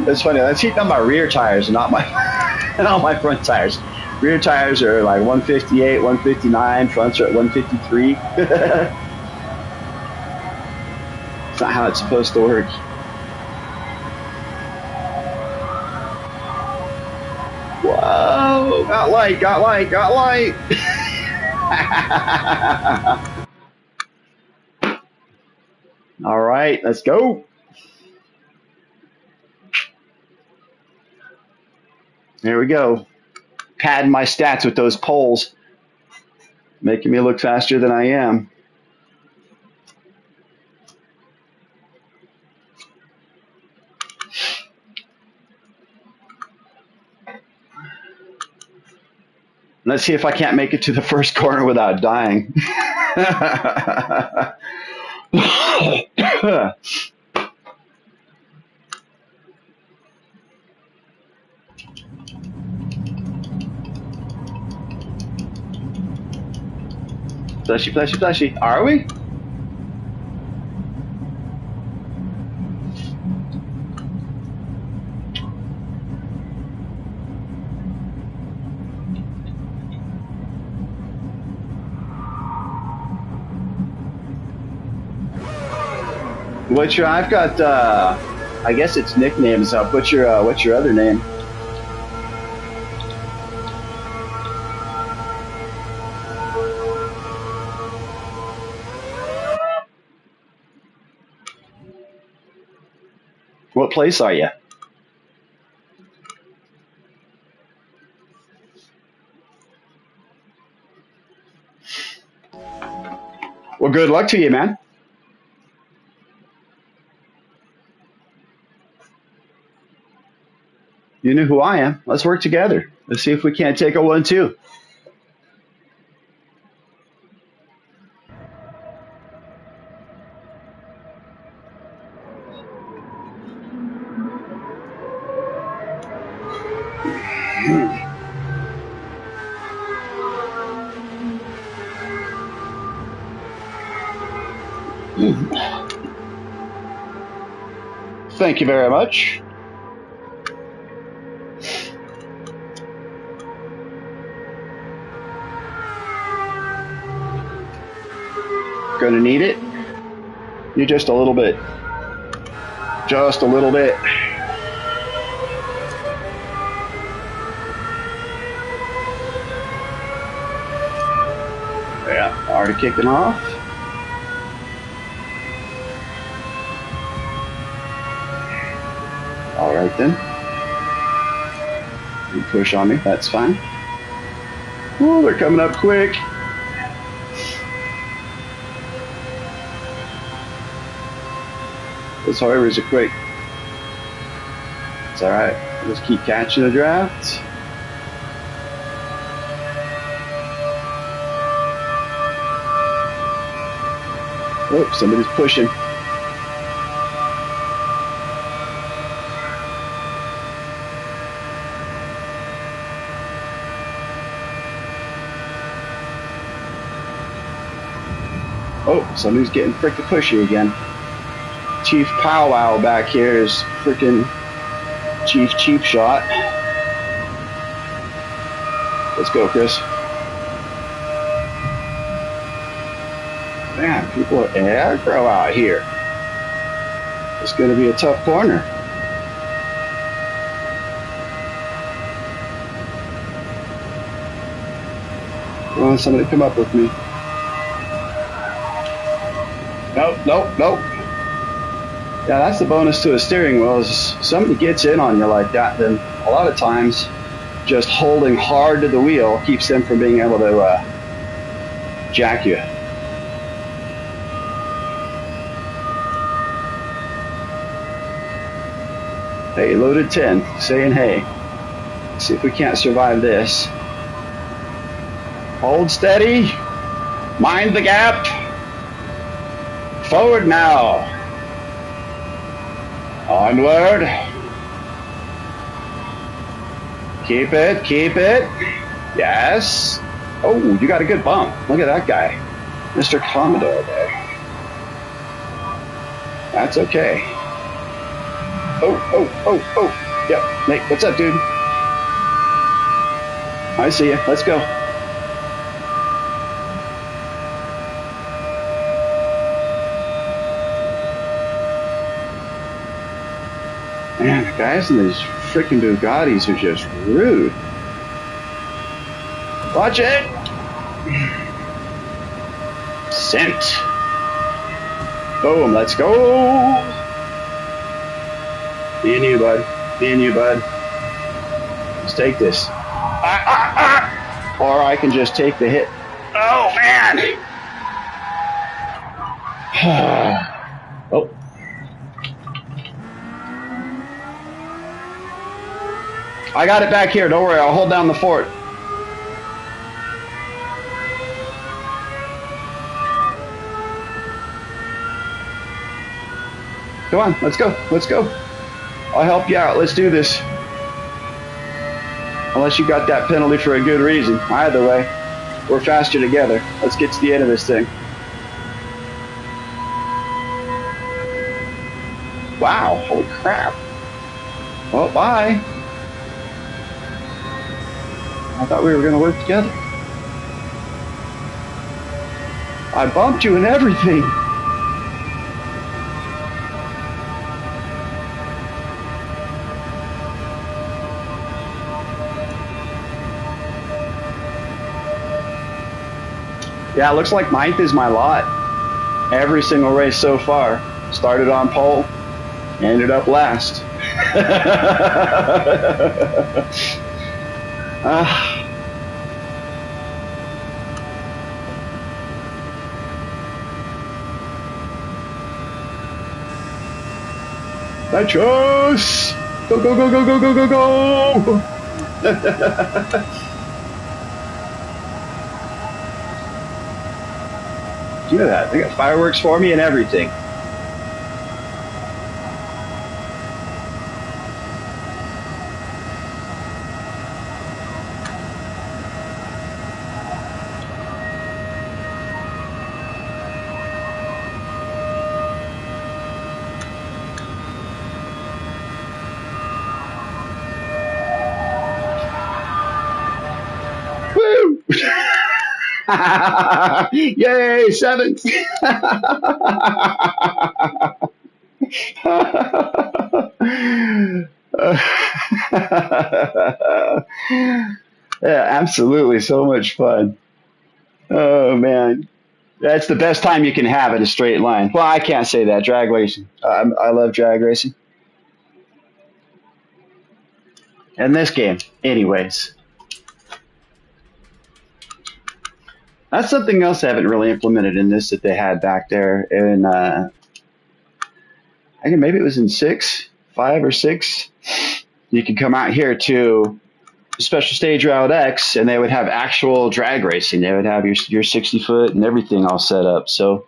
It's funny. That's heating up my rear tires, not my front tires. Rear tires are like 158, 159. Fronts are at 153. It's not how it's supposed to work. Whoa! Got light! Got light! Got light! All right, let's go. There we go. Padding my stats with those poles, making me look faster than I am. Let's see if I can't make it to the first corner without dying. Fleshy, fleshy, fleshy. Are we? What's your? I've got. I guess it's nicknames. What's your other name? What place are you? Well, good luck to you, man. You know who I am. Let's work together. Let's see if we can't take a 1-2. Thank you very much. Gonna need it. You just a little bit. Just a little bit. Yeah, already kicking off. All right then. You push on me, that's fine. Oh, they're coming up quick. Those Hoyers are quick. It's all right. Just keep catching the draft. Oh, somebody's pushing. Oh, somebody's getting frickin' pushy again. Chief Powwow back here is frickin' Chief Cheap Shot. Let's go, Chris. Man, people are aggro out here. It's going to be a tough corner. Come on, somebody come up with me. Nope, nope, nope. Yeah, that's the bonus to a steering wheel is somebody gets in on you like that, then a lot of times just holding hard to the wheel keeps them from being able to jack you. Hey, loaded 10, saying hey. Let's see if we can't survive this. Hold steady. Mind the gap. Forward now. Onward. Keep it, keep it. Yes. Oh, you got a good bump. Look at that guy. Mr. Commodore there. That's okay. Oh, oh, oh, oh. Yep. Nate, what's up, dude? I see you. Let's go. Man, the guys in these freaking Bugattis are just rude. Watch it. Sent. Boom, let's go. Me and you, bud. Me and you, bud. Let's take this. Or I can just take the hit. Oh, man. Oh. I got it back here. Don't worry. I'll hold down the fort. Come on, let's go. Let's go. I'll help you out. Let's do this. Unless you got that penalty for a good reason. Either way, we're faster together. Let's get to the end of this thing. Wow, holy crap. Well, bye. I thought we were going to work together. I bumped you and everything. Yeah, it looks like ninth is my lot. Every single race so far. Started on pole, ended up last. Nitrous! Go, go, go, go, go, go, go, go! Do that. They got fireworks for me and everything. Woo! Yay, seventh! Yeah, absolutely. So much fun. Oh, man. That's the best time you can have in a straight line. Well, I can't say that. Drag racing. I love drag racing. And this game, anyways. That's something else I haven't really implemented in this that they had back there in, I think maybe it was in 5 or 6. You could come out here to Special Stage Route X, and they would have actual drag racing. They would have your 60 foot and everything all set up. So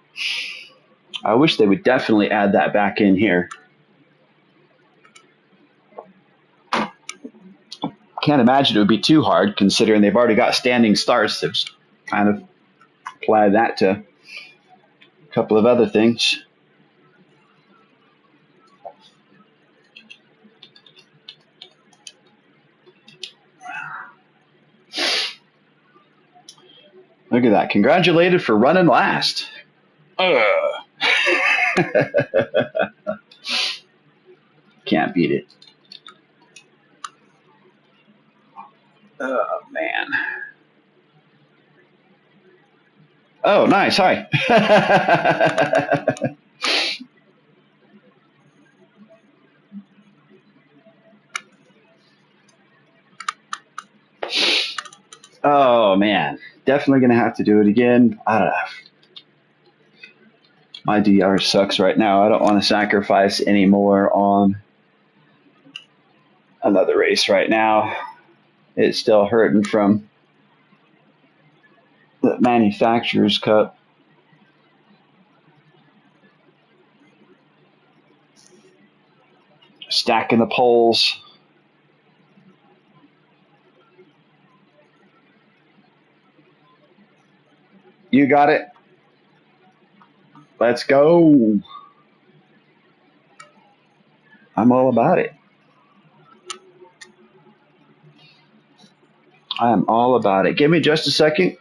I wish they would definitely add that back in here. Can't imagine it would be too hard considering they've already got standing starts. They've kind of applied that to a couple of other things. Look at that. Congratulated for running last. Can't beat it. Oh, man. Oh, nice. Hi. Oh, man. Definitely going to have to do it again. I don't know. My DR sucks right now. I don't want to sacrifice any more on another race right now. It's still hurting from the manufacturer's cup. Stacking the poles. You got it. Let's go. I'm all about it. I am all about it. Give me just a second.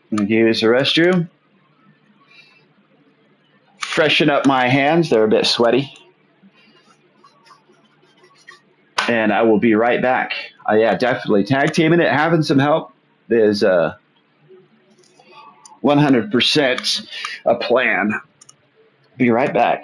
I'm going to use the restroom. Freshen up my hands. They're a bit sweaty. And I will be right back. Yeah, definitely. Tag teaming it, having some help is 100% a plan. Be right back.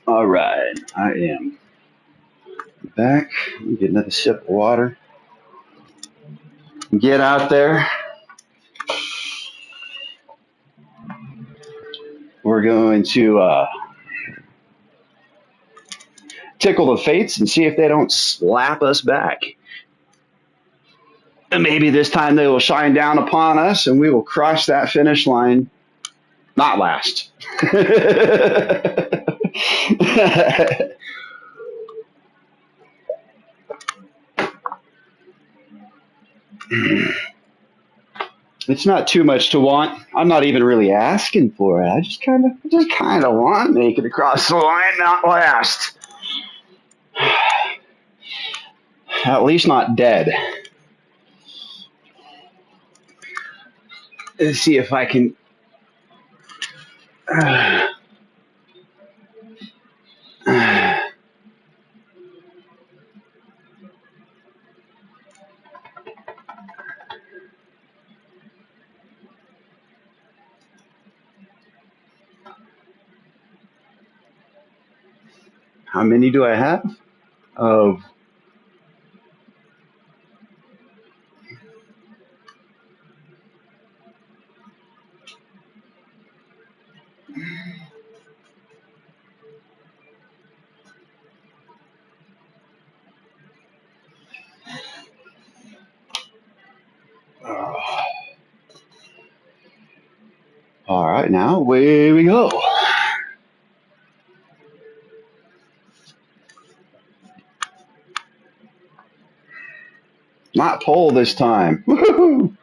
All right, I am back. Let me get another sip of water. Get out there. We're going to tickle the fates and see if they don't slap us back. And maybe this time they will shine down upon us and we will cross that finish line not last. It's not too much to want. I'm not even really asking for it. I just kind of want to make it across the line, not last. At least not dead. Let's see if I can. How many do I have? Oh, all right, now away we go. Not pole this time. Woo-hoo!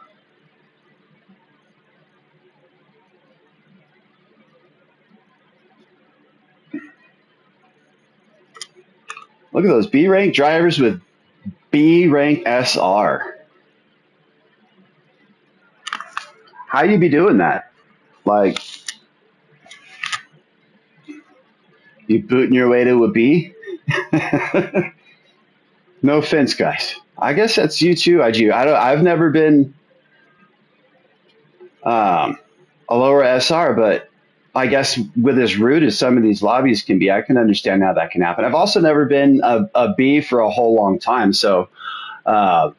Look at those B rank drivers with B rank SR. How you be doing that? Like, you booting your way to a B? No offense, guys. I guess that's you too, IG. I've never been a lower SR, but I guess with as rude as some of these lobbies can be, I can understand how that can happen. I've also never been a B for a whole long time, so uh,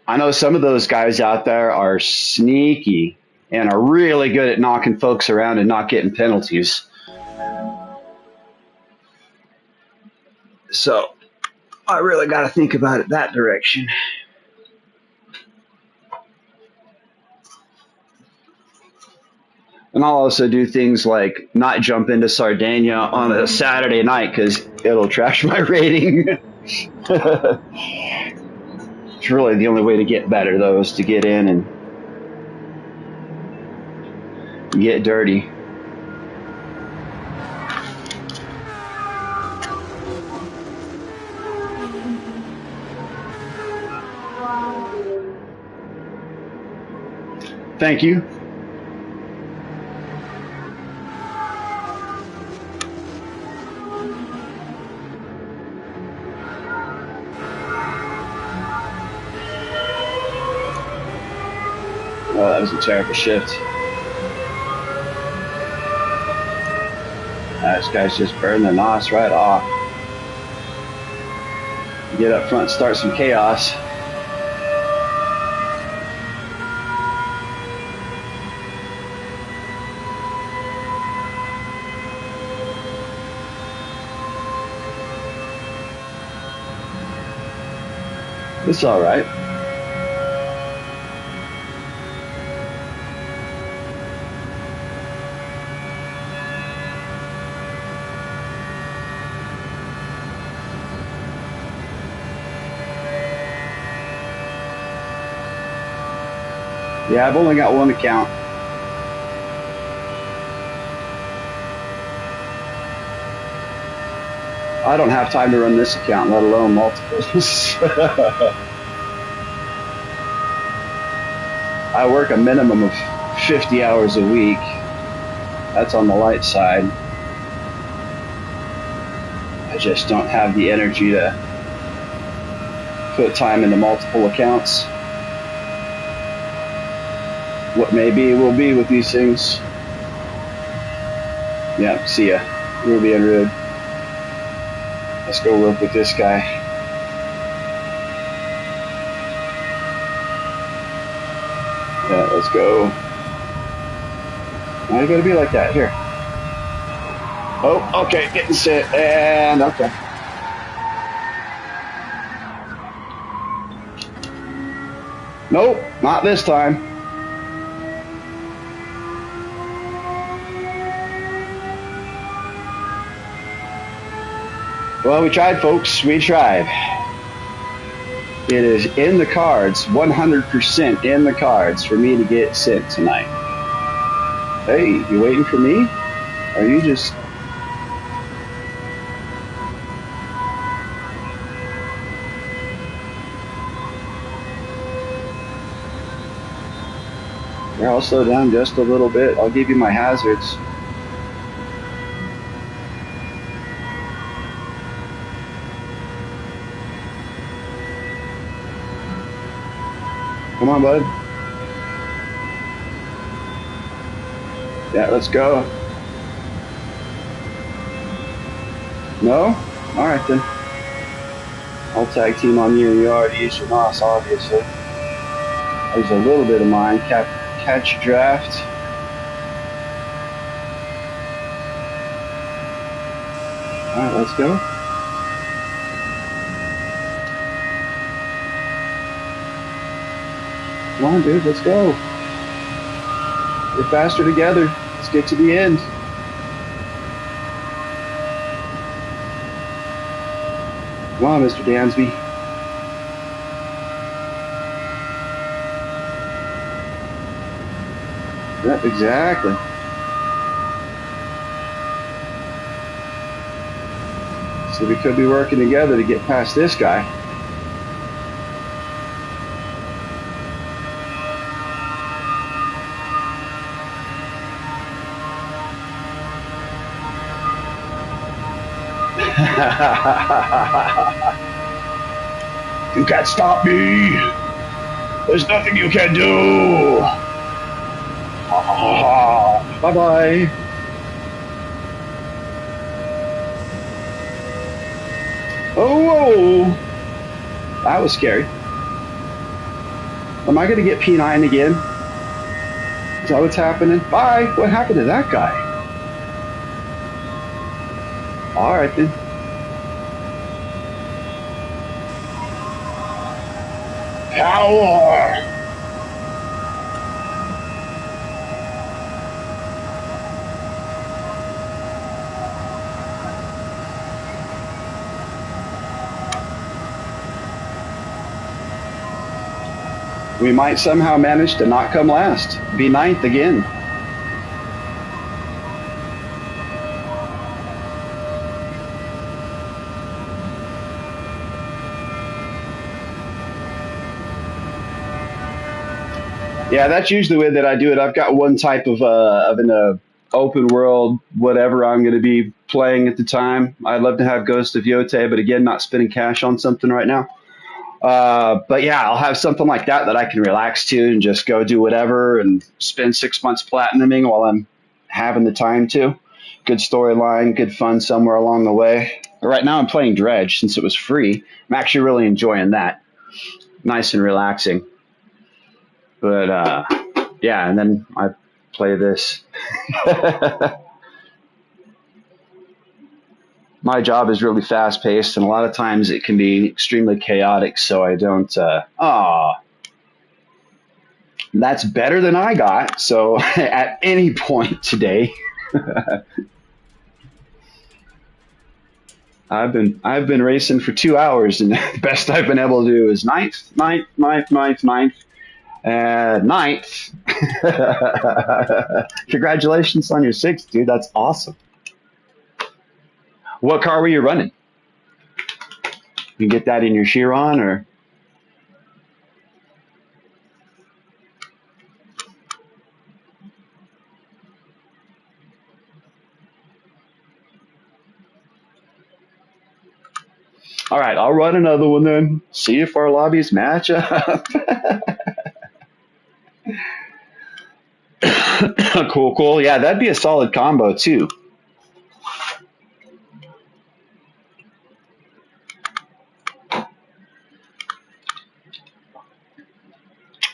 I know some of those guys out there are sneaky and are really good at knocking folks around and not getting penalties. So I really got to think about it that direction. And I'll also do things like not jump into Sardinia on a Saturday night because it'll trash my rating. It's really the only way to get better, though, is to get in and get dirty. Thank you. Oh, that was a terrible shift. This guy's just burning the nos right off. Get up front, start some chaos. It's all right. Yeah, I've only got one account. I don't have time to run this account, let alone multiples. I work a minimum of 50 hours a week. That's on the light side. I just don't have the energy to put time into multiple accounts. What may be will be with these things. Yeah, see ya. You're being rude. Let's go work with this guy. Yeah, let's go. Why you gotta be like that? Here. Oh, okay, getting set, and okay. Nope, not this time. Well, we tried, folks. We tried. It is in the cards, 100% in the cards for me to get sent tonight. Hey, you waiting for me? Are you just... Here, I'll slow down just a little bit. I'll give you my hazards. Come on, bud. Yeah, let's go. No? All right, then. I'll tag team on you. You already used your NOS, obviously. There's a little bit of mine. Catch draft. All right, let's go. Come on, dude, let's go. We're faster together. Let's get to the end. Come on, Mr. Dansby. Yep, exactly. So we could be working together to get past this guy. You can't stop me. There's nothing you can do. Bye-bye. Oh, that was scary. Am I going to get P9 again? Is that what's happening? Bye. What happened to that guy? All right, then. Power. We might somehow manage to not come last. Be ninth again. Yeah, that's usually the way that I do it. I've got one type of an open world, whatever I'm going to be playing at the time. I'd love to have Ghost of Yote, but again, not spending cash on something right now. But yeah, I'll have something like that I can relax to and just go do whatever and spend 6 months platinuming while I'm having the time to. Good storyline, good fun somewhere along the way. Right now, I'm playing Dredge since it was free. I'm actually really enjoying that. Nice and relaxing. But yeah, and then I play this. My job is really fast paced, and a lot of times it can be extremely chaotic. So I don't. That's better than I got. So at any point today, I've been racing for 2 hours, and the best I've been able to do is ninth, ninth. Congratulations on your sixth, dude. That's awesome. What car were you running? You get that in your Chiron, or? All right, I'll run another one then. See if our lobbies match up. Cool, cool. Yeah, that'd be a solid combo too.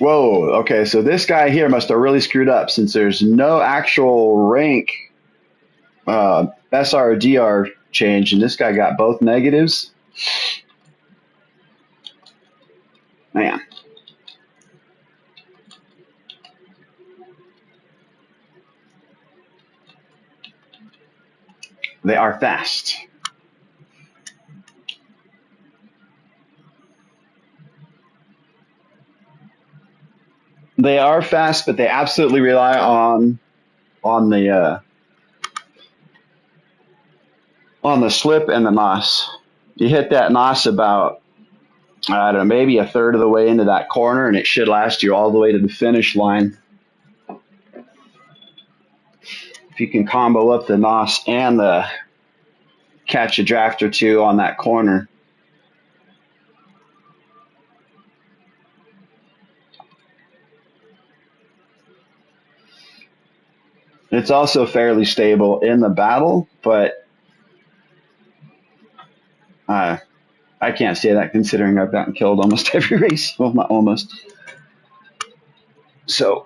Whoa, okay, so this guy here must have really screwed up since there's no actual rank SR or DR change, and this guy got both negatives. Man, they are fast. They are fast, but they absolutely rely on the slip and the nos. You hit that nos about, I don't know, maybe a third of the way into that corner, and it should last you all the way to the finish line. If you can combo up the nos and the catch a draft or two on that corner. It's also fairly stable in the battle, but uh, I can't say that considering I've gotten killed almost every race. Well, not almost. So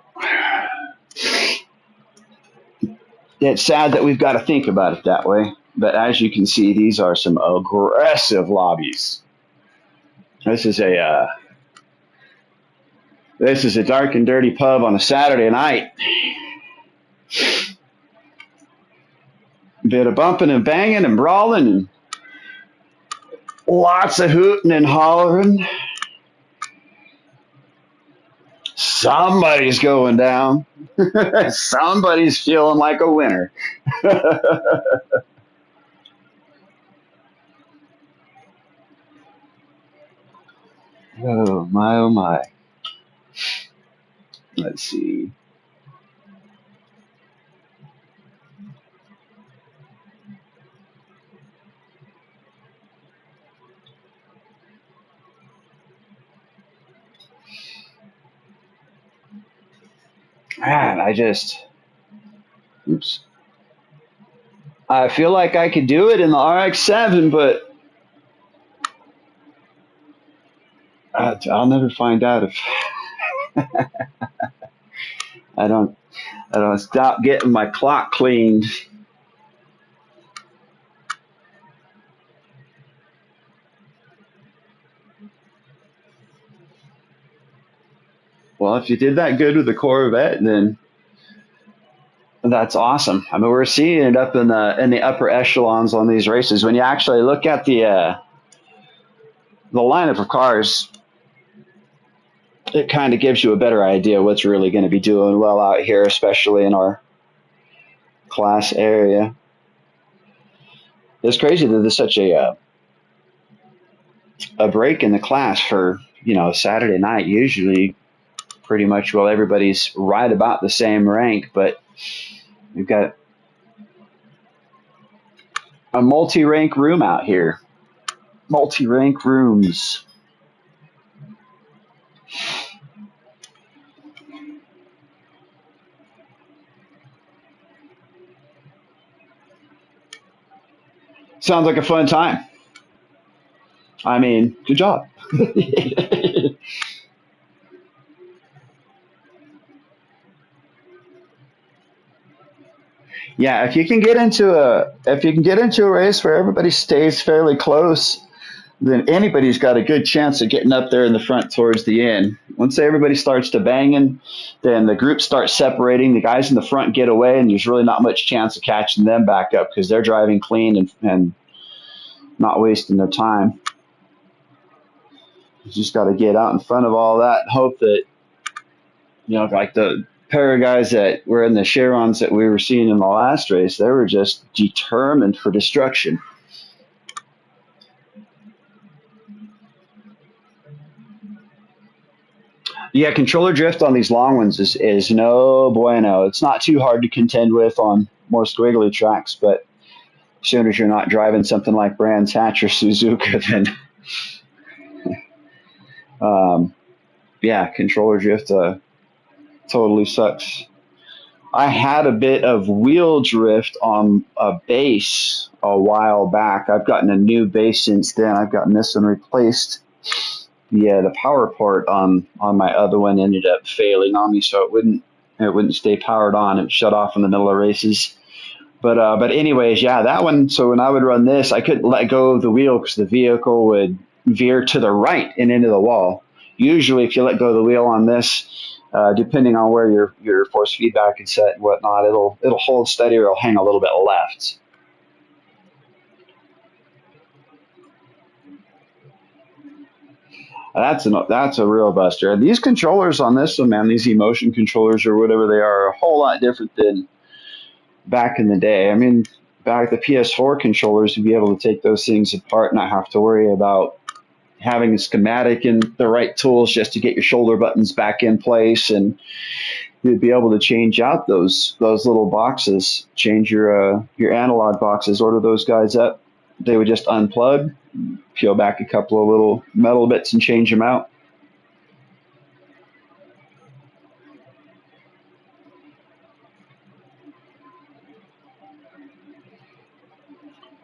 it's sad that we've got to think about it that way. But as you can see, these are some aggressive lobbies. This is a dark and dirty pub on a Saturday night. Bit of bumping and banging and brawling and lots of hooting and hollering. Somebody's going down. Somebody's feeling like a winner. Oh my, oh my. Let's see. Man, oops. I feel like I could do it in the RX-7, but I'll never find out if I don't stop getting my clock cleaned. Well, if you did that good with the Corvette, then that's awesome. I mean, we're seeing it up in the upper echelons on these races. When you actually look at the lineup of cars, it kind of gives you a better idea what's really going to be doing well out here, especially in our class area. It's crazy that there's such a break in the class for Saturday night. Usually, pretty much, well, everybody's right about the same rank, but we've got a multi-rank room out here. Multi-rank rooms. Sounds like a fun time. I mean, good job. Yeah, if you can get into a race where everybody stays fairly close, then anybody's got a good chance of getting up there in the front towards the end. Once everybody starts to banging, then the group starts separating. The guys in the front get away, and there's really not much chance of catching them back up because they're driving clean and not wasting their time. You just got to get out in front of all that and hope that, like the pair of guys that were in the Chirons that we were seeing in the last race, they were just determined for destruction. Yeah, controller drift on these long ones is no bueno. It's not too hard to contend with on more squiggly tracks, but as soon as you're not driving something like Brands Hatch or Suzuka, then yeah, controller drift totally sucks. I had a bit of wheel drift on a base a while back. I've gotten a new base since then. I've gotten this one replaced. the power port on my other one ended up failing on me, so it wouldn't stay powered on. It shut off in the middle of races. But anyways, yeah, that one. So when I would run this, I couldn't let go of the wheel because the vehicle would veer to the right and into the wall. Usually, if you let go of the wheel on this, depending on where your force feedback is set and whatnot, it'll hold steady or it'll hang a little bit left. That's a real buster. And these controllers on this one, man, these emotion controllers or whatever they are a whole lot different than back in the day. I mean, back the PS4 controllers, you'd be able to take those things apart and not have to worry about having a schematic and the right tools just to get your shoulder buttons back in place, and you'd be able to change out those little boxes, change your analog boxes, order those guys up. They would just unplug, peel back a couple of little metal bits and change them out.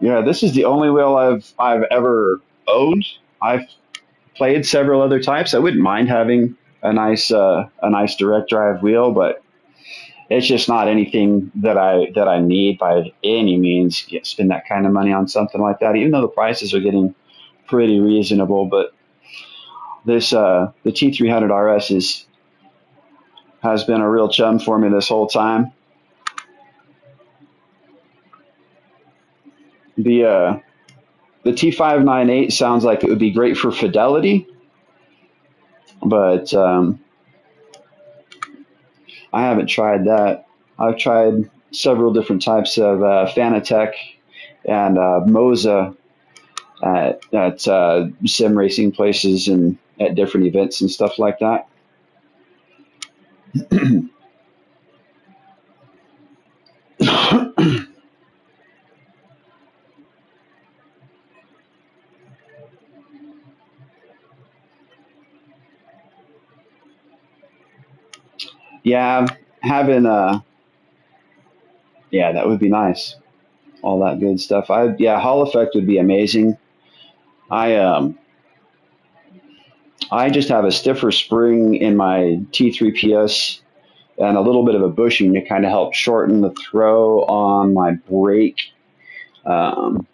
Yeah, this is the only wheel I've ever owned. I've played several other types. I wouldn't mind having a nice direct drive wheel, but it's just not anything that I need by any means. Spend that kind of money on something like that, even though the prices are getting pretty reasonable. But this the T300 RS has been a real chum for me this whole time. The uh, the T598 sounds like it would be great for fidelity, but I haven't tried that. I've tried several different types of Fanatec and Moza at sim racing places and at different events and stuff like that. Yeah, having yeah, that would be nice. All that good stuff. Hall effect would be amazing. I I just have a stiffer spring in my T3PS and a little bit of a bushing to kind of help shorten the throw on my brake. Um,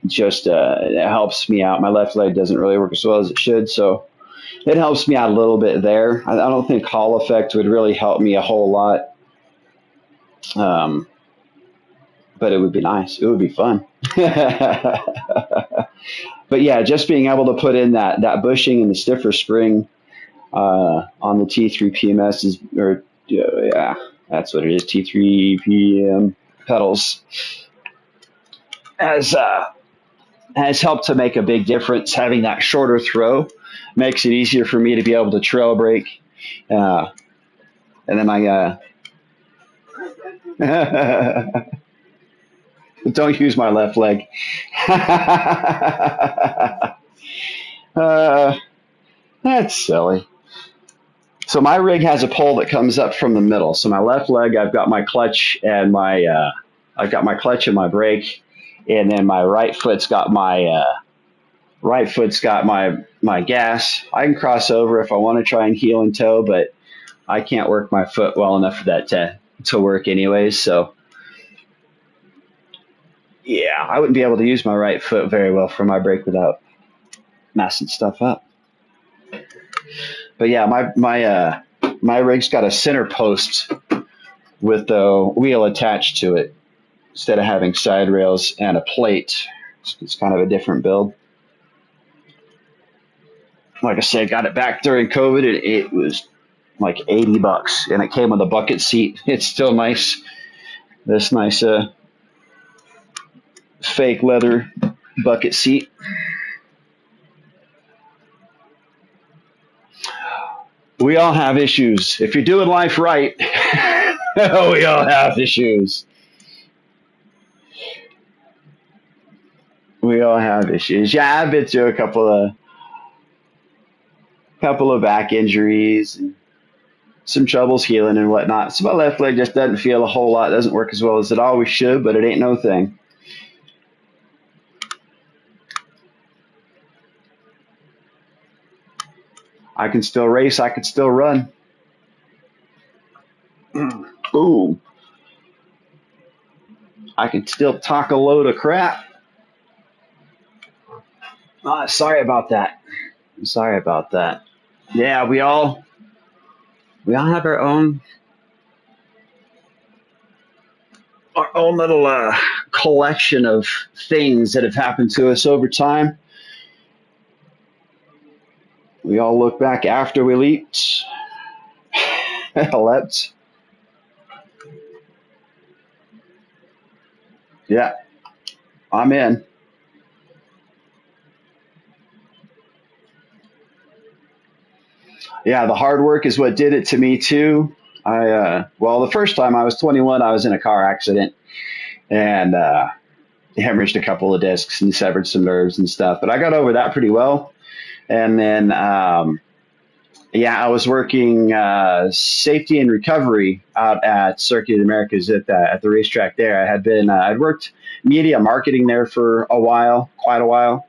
just it helps me out. My left leg doesn't really work as well as it should, so it helps me out a little bit there. I don't think Hall effect would really help me a whole lot, um, but it would be nice. It would be fun. But yeah, just being able to put in that bushing and the stiffer spring on the T3 PMS is, or yeah, that's what it is. T3 PM pedals has has helped to make a big difference. Having that shorter throw makes it easier for me to be able to trail brake. Uh, and then don't use my left leg. uh, that's silly. So my rig has a pole that comes up from the middle. So my left leg, I've got my clutch and my brake, and then my right foot's got my gas. I can cross over if I want to try and heel and toe, but I can't work my foot well enough for that to work anyways. So yeah, I wouldn't be able to use my right foot very well for my brake without messing stuff up. But yeah, my rig's got a center post with the wheel attached to it instead of having side rails and a plate. It's kind of a different build. Like I said, got it back during COVID. It was like $80, and it came with a bucket seat. It's still nice. This nice fake leather bucket seat. We all have issues. If you're doing life right, we all have issues. We all have issues. Yeah, I've been through a couple of back injuries and some troubles healing and whatnot. So my left leg just doesn't feel a whole lot. Doesn't work as well as it always should, but it ain't no thing. I can still race. I can still run. Ooh. I can still talk a load of crap. Sorry about that. I'm sorry about that. Yeah, we all have our own little collection of things that have happened to us over time. We all look back after we leaped. Leapt. Yeah, I'm in. Yeah, the hard work is what did it to me too. Well, the first time I was 21, I was in a car accident and hemorrhaged a couple of discs and severed some nerves and stuff. But I got over that pretty well. And then, yeah, I was working safety and recovery out at Circuit Americas at the racetrack there. I'd worked media marketing there for a while, quite a while,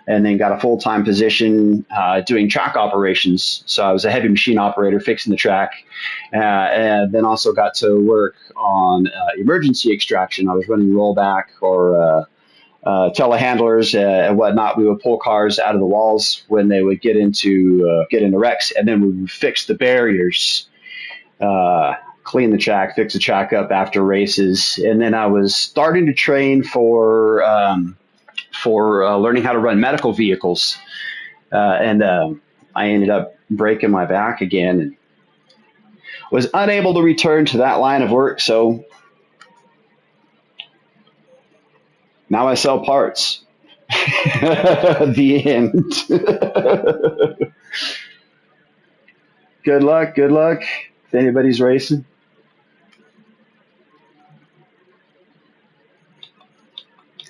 and then got a full time position doing track operations. So I was a heavy machine operator fixing the track, and then also got to work on emergency extraction. I was running rollback or telehandlers and whatnot. We would pull cars out of the walls when they would get into wrecks, and then we would fix the barriers, clean the track, fix the track up after races, and then I was starting to train for learning how to run medical vehicles, and I ended up breaking my back again and was unable to return to that line of work. So now I sell parts. The end. Good luck. Good luck. If anybody's racing,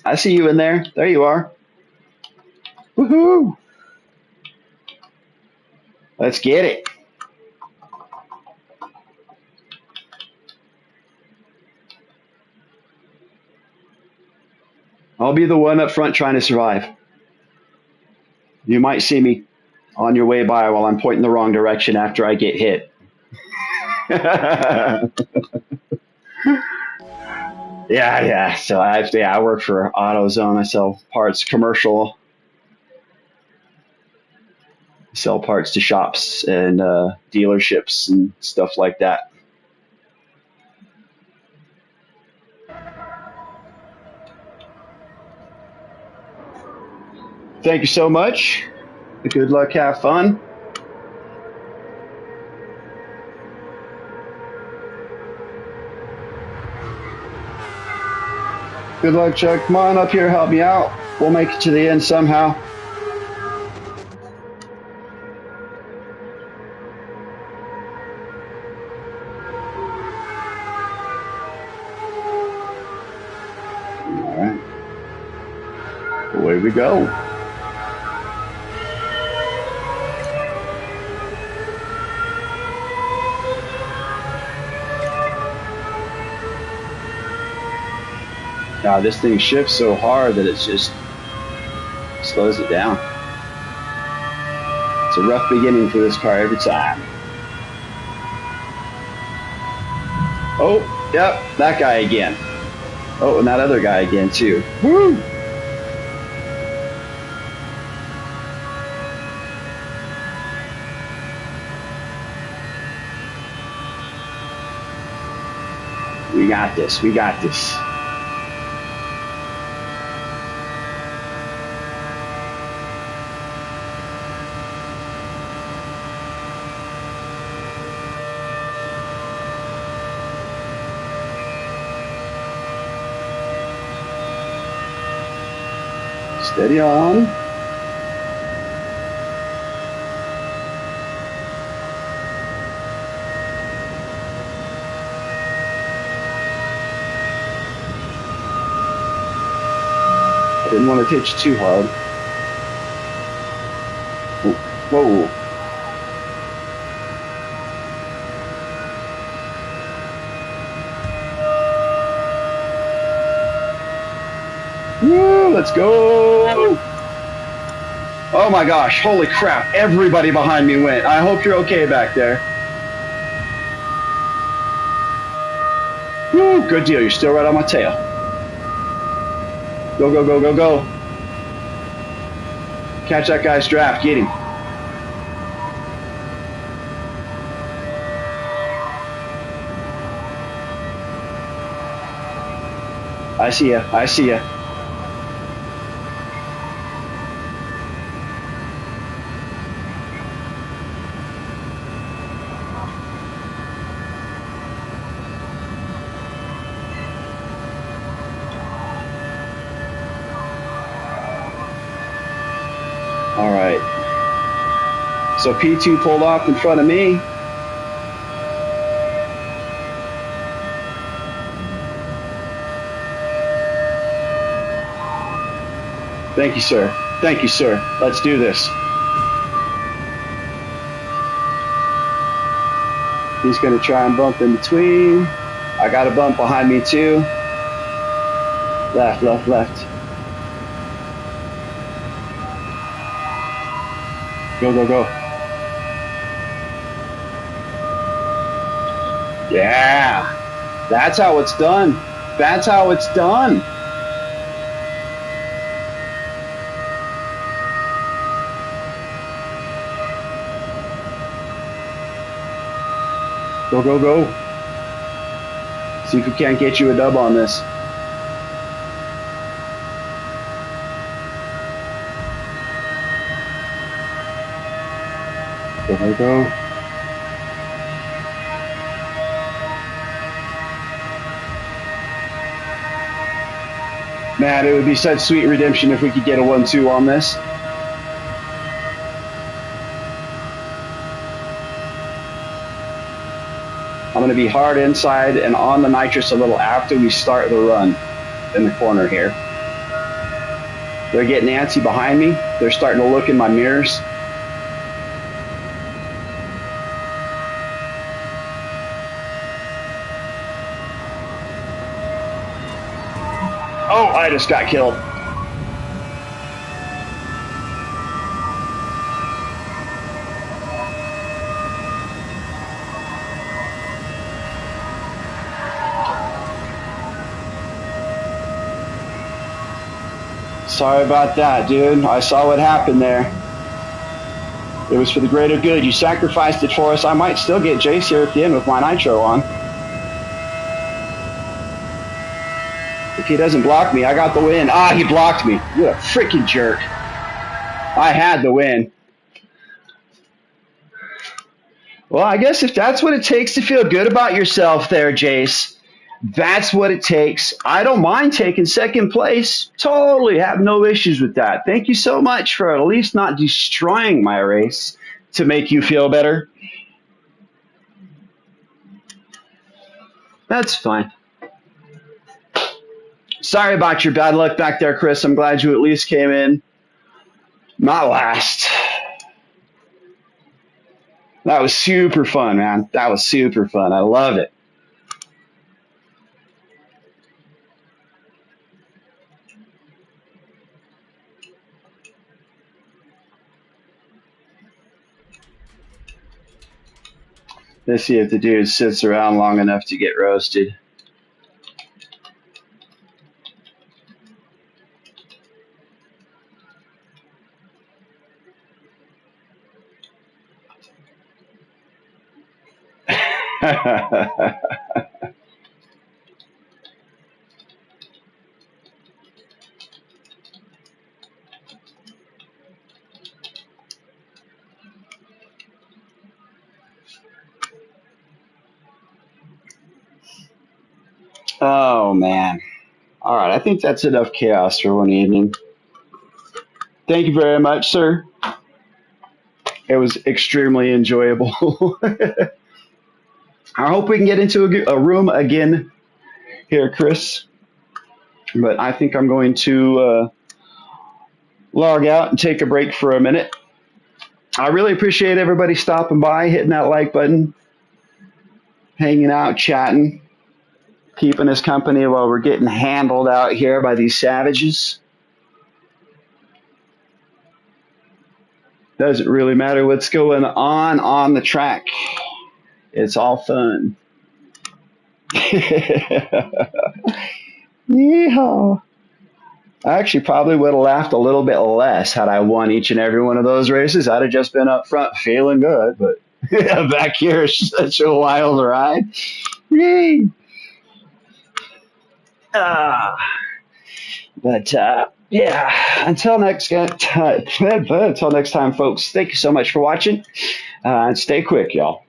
I see you in there. There you are. Woohoo! Let's get it. I'll be the one up front trying to survive. You might see me on your way by while I'm pointing the wrong direction after I get hit. Yeah, yeah. So I work for AutoZone. I sell parts, commercial, sell parts to shops and dealerships and stuff like that. Thank you so much. Good luck. Have fun. Good luck, Chuck. Come on up here. Help me out. We'll make it to the end somehow. All right. Away we go. Now this thing shifts so hard that it just slows it down. It's a rough beginning for this car every time. Oh, yep, that guy again. Oh, and that other guy again too. Woo! We got this. We got this. Steady on. I didn't want to pitch too hard. Whoa. Woo, let's go. Oh my gosh, holy crap, everybody behind me went. I hope you're okay back there. Woo, good deal, you're still right on my tail. Go, go, go, go, go. Catch that guy's draft, get him. I see ya, I see ya. All right. So P2 pulled off in front of me. Thank you, sir. Thank you, sir. Let's do this. He's going to try and bump in between. I got a bump behind me, too. Left, left, left. Go, go, go. Yeah. That's how it's done. That's how it's done. Go, go, go. See if we can't get you a dub on this. Go, go, go. Man, it would be such sweet redemption if we could get a 1-2 on this. I'm going to be hard inside and on the nitrous a little after we start the run in the corner here. They're getting antsy behind me. They're starting to look in my mirrors. Oh, I just got killed. Sorry about that, dude. I saw what happened there. It was for the greater good. You sacrificed it for us. I might still get Jace here at the end with my nitro on. If he doesn't block me, I got the win. Ah, he blocked me. You're a freaking jerk. I had the win. Well, I guess if that's what it takes to feel good about yourself there, Jace, that's what it takes. I don't mind taking second place. Totally have no issues with that. Thank you so much for at least not destroying my race to make you feel better. That's fine. Sorry about your bad luck back there, Chris. I'm glad you at least came in. Not last. That was super fun, man. That was super fun. I love it. Let's see if the dude sits around long enough to get roasted. Oh, man. All right, I think that's enough chaos for one evening. Thank you very much, sir. It was extremely enjoyable. I hope we can get into a room again here, Chris. But I think I'm going to log out and take a break for a minute. I really appreciate everybody stopping by, hitting that like button, hanging out, chatting, keeping us company while we're getting handled out here by these savages. Doesn't really matter what's going on the track. It's all fun. Yeehaw. I actually probably would have laughed a little bit less had I won each and every one of those races. I'd have just been up front feeling good, but back here is such a wild ride. Yay. Ah. But yeah, until next time, folks. Thank you so much for watching, and stay quick, y'all.